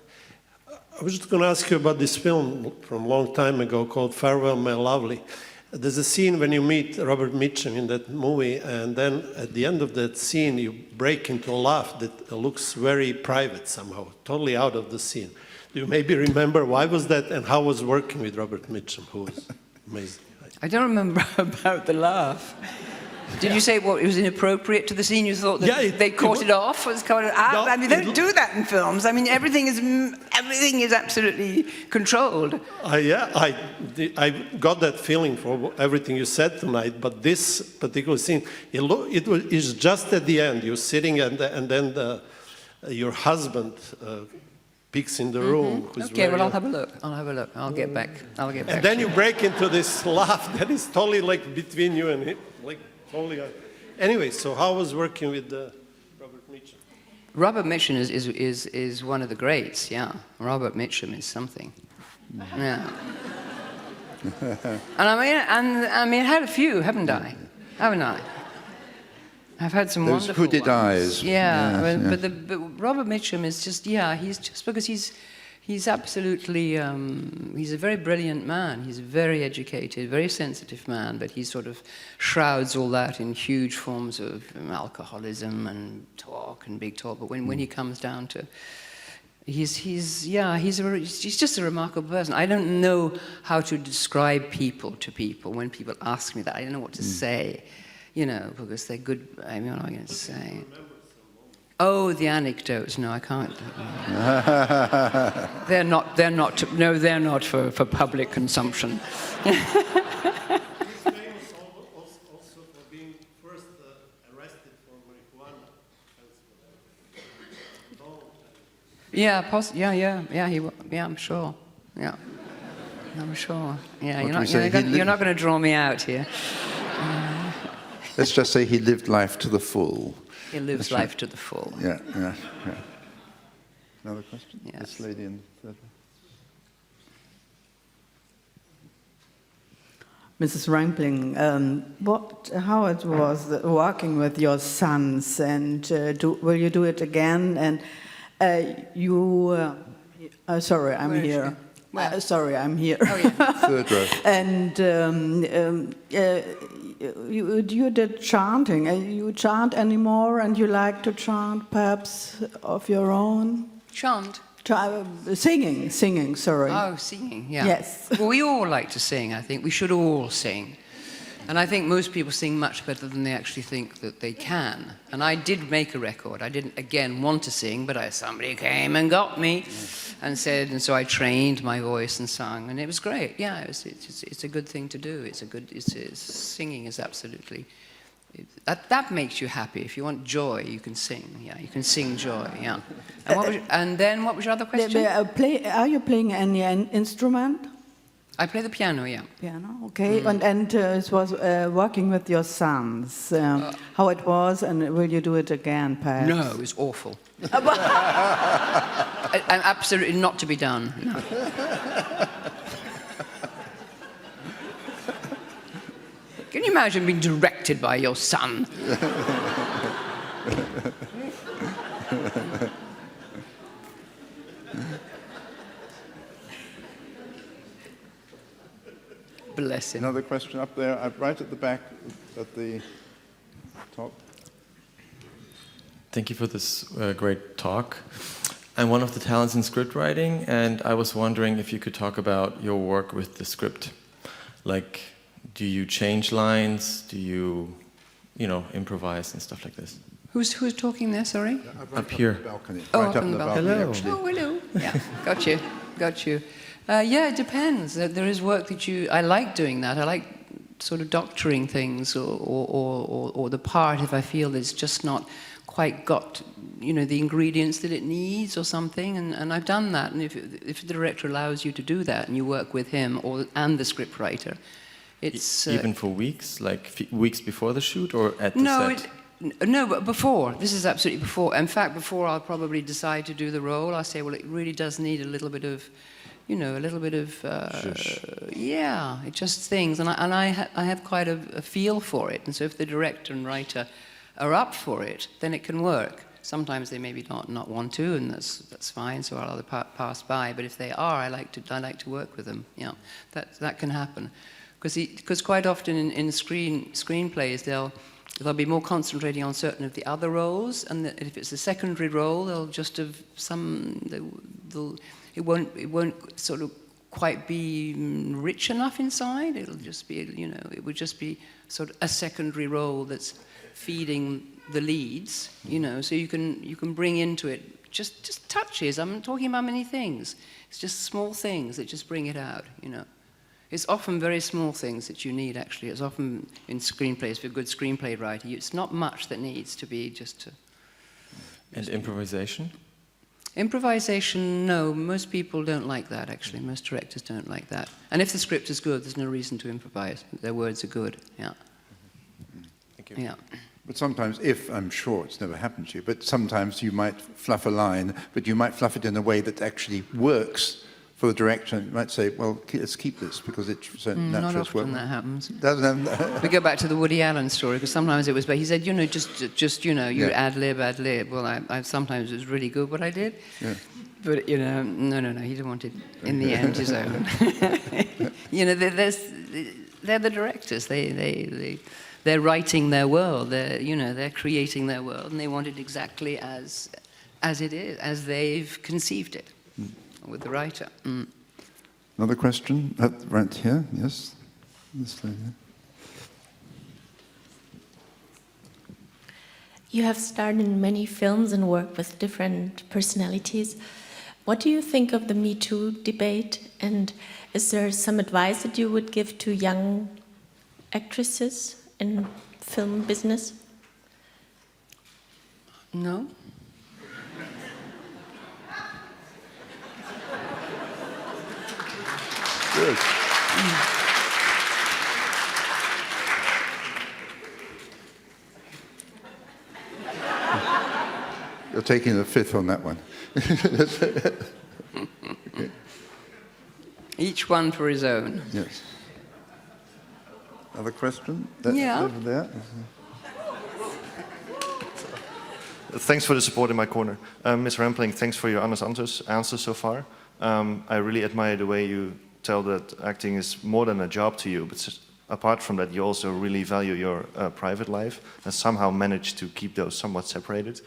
I was just going to ask you about this film from a long time ago called Farewell, My Lovely. There's a scene when you meet Robert Mitchum in that movie, and then at the end of that scene, you break into a laugh that looks very private somehow, totally out of the scene. Do you maybe remember why was that, and how was working with Robert Mitchum, who was amazing? I don't remember about the laugh. Did you say it was inappropriate to the scene? You thought that they caught it off? Was kind of, I mean, they don't do that in films. I mean, everything is absolutely controlled. I got that feeling for everything you said tonight, but this particular scene, it's just at the end. You're sitting, and then your husband peeks in the room. Okay, well, I'll have a look. I'll get back. And then you break into this laugh that is totally like between you and him, like totally. Anyway, so how was working with Robert Mitchum? Robert Mitchum is one of the greats. Yeah, Robert Mitchum is something. Yeah. And I mean, I had a few, haven't I? Haven't I? I've had some those wonderful hooded ones. eyes. But Robert Mitchum is just, he's just because he's absolutely, he's a very brilliant man. He's a very educated, very sensitive man, but he sort of shrouds all that in huge forms of alcoholism and talk and big talk. But when he comes down to, he's just a remarkable person. I don't know how to describe people to people. When people ask me that, I don't know what to say. You know, because they're good. I mean, what am I going to say? Oh, the anecdotes. No, I can't. They're not for public consumption. He's famous also for being first arrested for marijuana. Yeah, I'm sure. Yeah, I'm sure. Yeah, you're not going to draw me out here. Let's just say he lived life to the full. He lives life to the full. Yeah. Another question? Yes. This lady in third row. Mrs. Rampling, how it was working with your sons, and will you do it again? And sorry, I'm here. Sorry, I'm here. Oh, yeah. Third row. And you did chanting. You chant anymore, and you like to chant perhaps of your own? Chant? Singing, sorry. Oh, singing, yeah. Yes. Well, we all like to sing, I think. We should all sing. And I think most people sing much better than they actually think that they can. And I did make a record. I didn't, again, want to sing, but somebody came and got me and so I trained my voice and sung, and it was great. Yeah, it's a good thing to do. Singing is absolutely... That makes you happy. If you want joy, you can sing. Yeah, you can sing joy, yeah. And then what was your other question? Are you playing any instrument? I play the piano, yeah. Piano, okay. And it was working with your sons. How it was, and will you do it again, perhaps? No, it was awful. And absolutely not to be done. No. Can you imagine being directed by your son? Bless him. Another question up there, right at the back, at the top. Thank you for this great talk. I'm one of the talents in script writing, and I was wondering if you could talk about your work with the script. Like, do you change lines? Do you, improvise and stuff like this? Who's talking there, sorry? Up here. Balcony. Oh, Right up on the balcony. Hello. Oh, hello. Yeah, got you. Yeah, it depends. There is work that I like doing that. I like sort of doctoring things or the part if I feel it's just not quite got, the ingredients that it needs or something, and I've done that. And if the director allows you to do that and you work with him and the scriptwriter, it's... Even for weeks? Like weeks before the shoot or at the set? No, but before. This is absolutely before. In fact, before I'll probably decide to do the role, I'll say, well, it really does need a little bit of... yeah, it just things, and I have quite a feel for it, and so if the director and writer are up for it, then it can work. Sometimes they maybe not want to, and that's fine. So I'll either pass by. But if they are, I like to work with them. Yeah, that can happen, because quite often in screenplays they'll be more concentrating on certain of the other roles, and if it's a secondary role, they'll just have some. It won't sort of quite be rich enough inside. It'll just be, you know, it would just be sort of a secondary role that's feeding the leads, you know, so you can bring into it just touches. I'm not talking about many things. It's just small things that just bring it out, you know. It's often very small things that you need, actually. It's often in screenplays, for a good screenplay writer, it's not much that needs to be just to... And improvisation? Improvisation, no. Most people don't like that, actually. Most directors don't like that. And if the script is good, there's no reason to improvise. Their words are good, yeah. Thank you. Yeah. But sometimes, I'm sure it's never happened to you, but sometimes you might fluff a line, but you might fluff it in a way that actually works for the director. You might say, well, let's keep this because it's so natural. Not often that happens. Doesn't We go back to the Woody Allen story, because sometimes it was, but he said, you know, just you know, you ad-lib. Well, I sometimes it was really good what I did. Yeah. But, you know, no, he didn't want it, in the end, his own. You know, they're the directors. They're writing their world. They're creating their world, and they want it exactly as it is, as they've conceived it. With the writer. Another question? Right here, yes. This lady. You have starred in many films and worked with different personalities. What do you think of the Me Too debate? And is there some advice that you would give to young actresses in film business? No. Good. You're taking the fifth on that one. Each one for his own. Yes. Other question? Yeah. Over there. Thanks for the support in my corner. Ms. Rampling, thanks for your honest answers so far. I really admire the way you tell that acting is more than a job to you, but apart from that, you also really value your private life and somehow manage to keep those somewhat separated.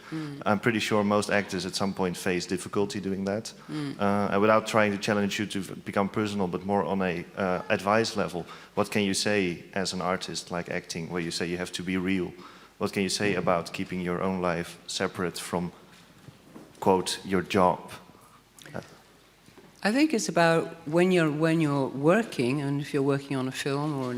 I'm pretty sure most actors at some point face difficulty doing that. And without trying to challenge you to become personal, but more on a advice level, what can you say as an artist like acting, where you say you have to be real? What can you say about keeping your own life separate from, quote, your job? I think it's about when you're working, and if you're working on a film or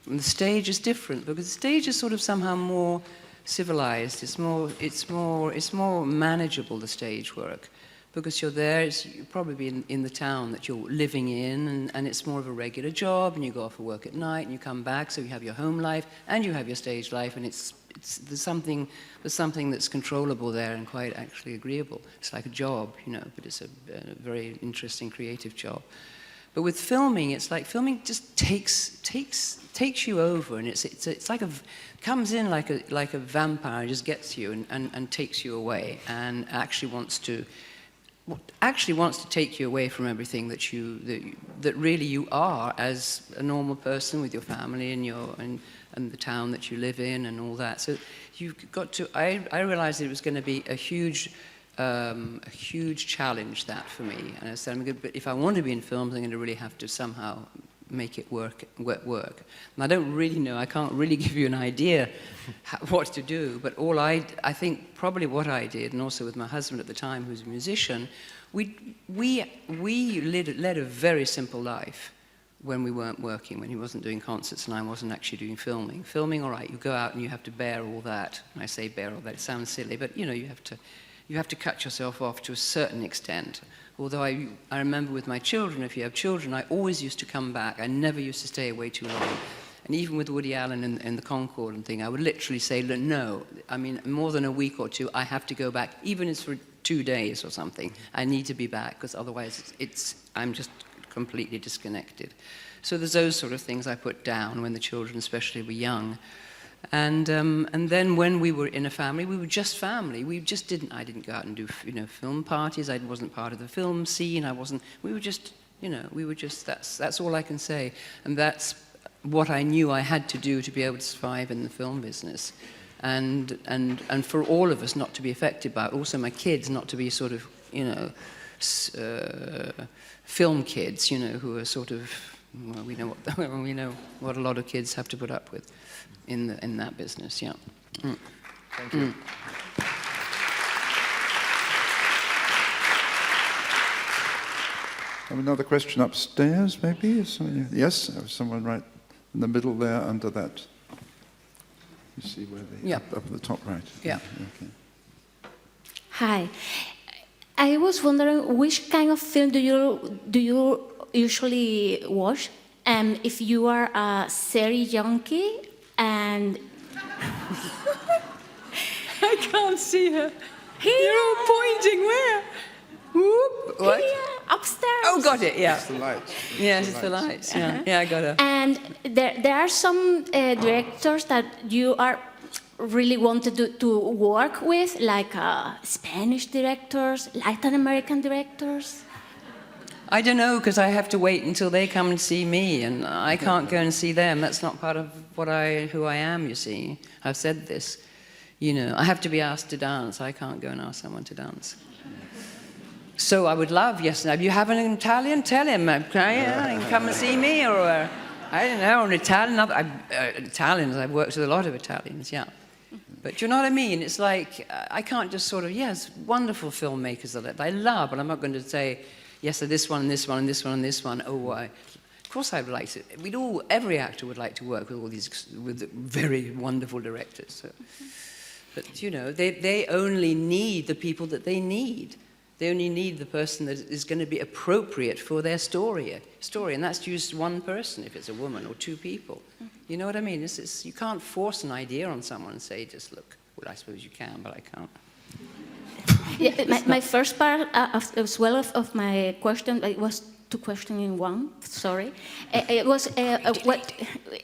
the stage is different, because the stage is sort of somehow more civilized. It's more manageable, the stage work, because you're there. You'll probably be in the town that you're living in, and it's more of a regular job. And you go off for work at night, and you come back, so you have your home life and you have your stage life, and there's something that's controllable there and quite actually agreeable. It's like a job, you know, but it's a very interesting creative job. But with filming, it's like filming just takes you over, and it's like comes in like a vampire and just gets you and takes you away, and actually wants to take you away from everything that really you are as a normal person with your family and the town that you live in and all that. So you've got to. I realized it was going to be a huge challenge that for me. And I said, but if I want to be in films, I'm going to really have to somehow make it work. And I don't really know. I can't really give you an idea what to do. But I think probably what I did, and also with my husband at the time, who's a musician, we led a very simple life. When we weren't working, when he wasn't doing concerts and I wasn't actually doing filming. Filming, all right, you go out and you have to bear all that. And I say bear all that, it sounds silly, but you know, you have to cut yourself off to a certain extent. Although I remember with my children, if you have children, I always used to come back. I never used to stay away too long. And even with Woody Allen and the Concorde and thing, I would literally say, no, I mean, more than a week or two, I have to go back, even if it's for 2 days or something. I need to be back, because otherwise I'm just completely disconnected. So there's those sort of things I put down when the children especially were young. And then when we were in a family, we were just family. I didn't go out and do, you know, film parties. I wasn't part of the film scene. We were just, you know, that's all I can say. And that's what I knew I had to do to be able to survive in the film business. And for all of us not to be affected by it. Also my kids not to be sort of, you know, film kids, you know, who are sort of, well, we know what a lot of kids have to put up with in that business. Yeah. Mm. Thank you. Have another question upstairs, maybe? Yes, someone right in the middle there under that. You see where they up at the top right. Yeah. Okay. Hi. I was wondering which kind of film do you usually watch? And if you are a series junkie and I can't see her. Here. You're all pointing where? Whoop. What? Here, upstairs. Oh, got it. Yeah. It's the lights. Yes, it's the lights. Yeah. Yeah, I got her. And there are some directors that you are really wanted to work with, like Spanish directors, Latin American directors. I don't know, because I have to wait until they come and see me, and I can't go and see them. That's not part of who I am, you see. I've said this. You know, I have to be asked to dance. I can't go and ask someone to dance. So I would love, yes, if you have an Italian, tell him, come and see me, or I don't know, an Italian. Italians, I've worked with a lot of Italians, yeah. But you know what I mean? It's like, I can't just sort of, yes, wonderful filmmakers that I love, but I'm not going to say, yes, this one, and this one, and this one, and this one. Oh, of course I would like to. Every actor would like to work with all these, with very wonderful directors. So. But, you know, they only need the people that they need. They only need the person that is going to be appropriate for their story, and that's just one person, if it's a woman, or two people. You know what I mean? You can't force an idea on someone and say, just look. Well, I suppose you can, but I can't. Yeah, my first part of my question, it was two questions in one, sorry. It was,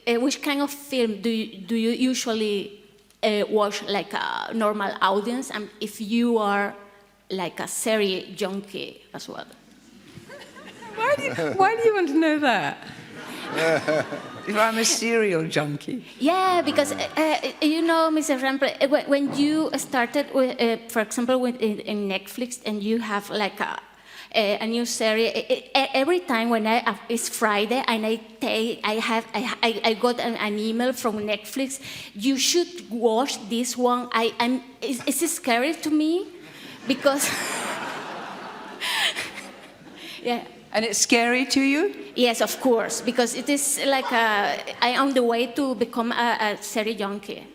which kind of film do you usually watch, like a normal audience, and if you are like a series junkie as well? Why do you want to know that? If I'm a serial junkie? Yeah, because you know, Mr. Rampling, when you started with, for example, in Netflix, and you have like a new series, every time when it's Friday and I got an email from Netflix, you should watch this one. It's scary to me because yeah. And it's scary to you? Yes, of course, because it is like I am on the way to become a series junkie.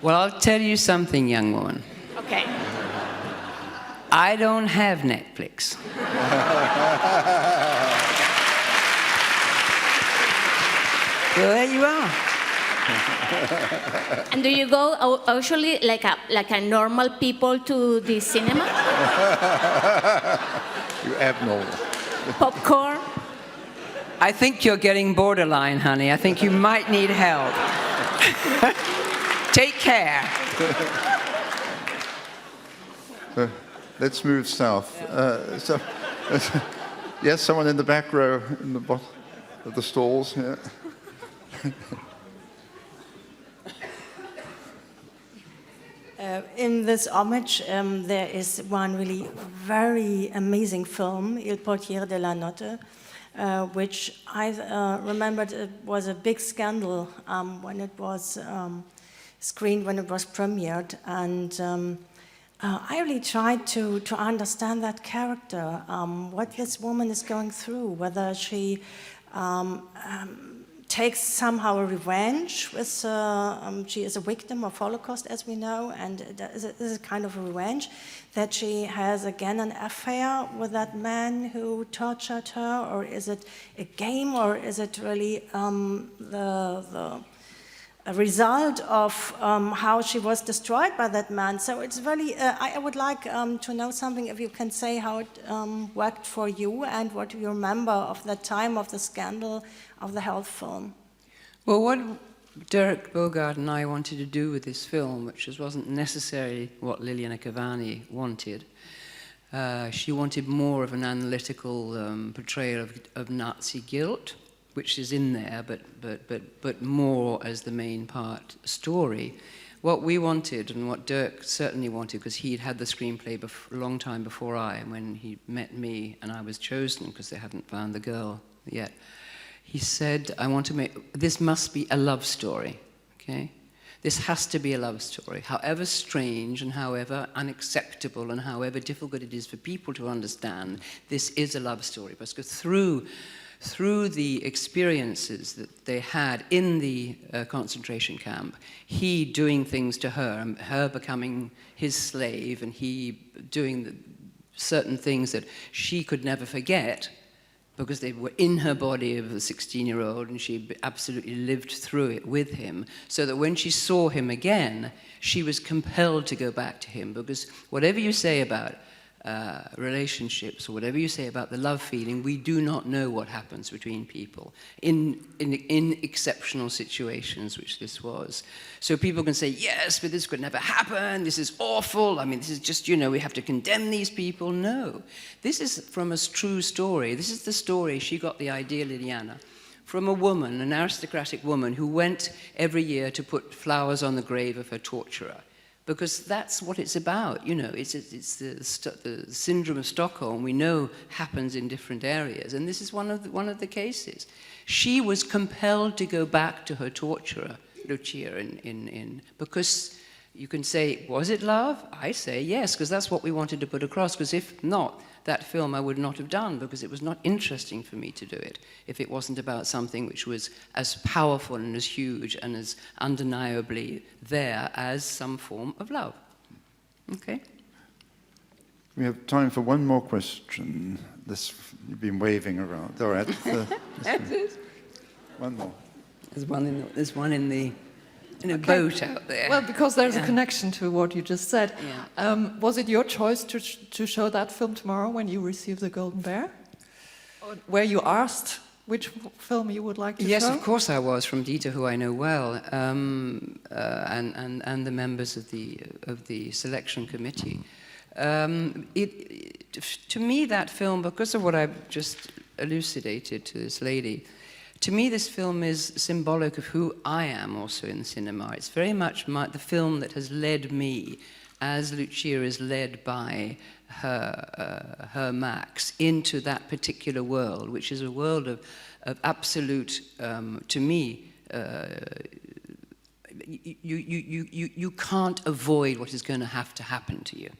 Well, I'll tell you something, young woman. Okay. I don't have Netflix. So there you are. And do you go usually like a normal people to the cinema? You abnormal. Popcorn? I think you're getting borderline, honey. I think you might need help. Take care. Let's move south. Yes, someone in the back row, in the bottom of the stalls. Yeah. In this homage, there is one really very amazing film, Il portiere de la notte, which I remembered it was a big scandal when it was screened, when it was premiered. And I really tried to understand that character, what this woman is going through, whether she takes somehow a revenge with, she is a victim of Holocaust, as we know, and this is a kind of a revenge, that she has again an affair with that man who tortured her, or is it a game, or is it really a result of how she was destroyed by that man? So it's really, I would like to know something, if you can say how it worked for you and what you remember of the time of the scandal of the health film. Well, what Derek Bogard and I wanted to do with this film, which wasn't necessarily what Liliana Cavani wanted, she wanted more of an analytical portrayal of Nazi guilt, which is in there, but more as the main part story, what we wanted and what Dirk certainly wanted, because he'd had the screenplay a long time before when he met me and I was chosen because they hadn't found the girl yet. He said, this must be a love story, okay? This has to be a love story, however strange and however unacceptable and however difficult it is for people to understand, this is a love story. Because through the experiences that they had in the concentration camp, he doing things to her, and her becoming his slave, and he doing certain things that she could never forget, because they were in her body of a 16-year-old, and she absolutely lived through it with him, so that when she saw him again, she was compelled to go back to him, because whatever you say about relationships, or whatever you say about the love feeling, we do not know what happens between people in exceptional situations, which this was. So people can say, yes, but this could never happen, this is awful, I mean, this is just, we have to condemn these people. No, this is from a true story. This is the story, she got the idea, Liliana, from a woman, an aristocratic woman, who went every year to put flowers on the grave of her torturer. Because that's what it's about, it's the syndrome of Stockholm, we know happens in different areas, and this is one of the cases. She was compelled to go back to her torturer, Lucia, because you can say, was it love? I say yes, because that's what we wanted to put across, because if not, that film I would not have done, because it was not interesting for me to do it if it wasn't about something which was as powerful and as huge and as undeniably there as some form of love. Okay? We have time for one more question. You've been waving around. All right. One more. There's one in a boat out there. Well, because there's a connection to what you just said. Yeah. Was it your choice to show that film tomorrow when you received the Golden Bear? Or were you asked which film you would like to show? Yes, of course I was, from Dieter, who I know well, and the members of the selection committee. To me, that film, because of what I've just elucidated to this lady, to me, this film is symbolic of who I am also in cinema. It's very much the film that has led me, as Lucia is led by her Max, into that particular world, which is a world of absolute, to me, you can't avoid what is going to have to happen to you.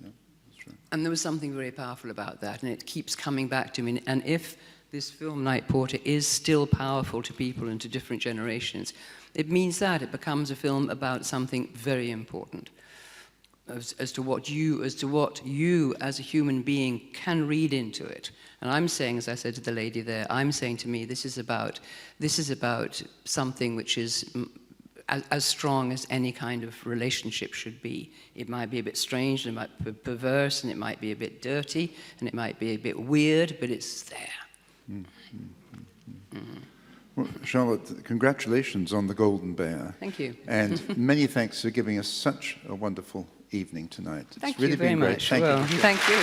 Yeah, that's true. And there was something very powerful about that, and it keeps coming back to me. And if this film, Night Porter, is still powerful to people and to different generations, it means that it becomes a film about something very important, as to what you as a human being can read into it. And I'm saying, as I said to the lady there, I'm saying to me, this is about something which is as strong as any kind of relationship should be. It might be a bit strange, and it might be perverse, and it might be a bit dirty, and it might be a bit weird, but it's there. Well, Charlotte, congratulations on the Golden Bear. Thank you. And many thanks for giving us such a wonderful evening tonight. Thank it's really you very been great. much. Thank you. Thank you.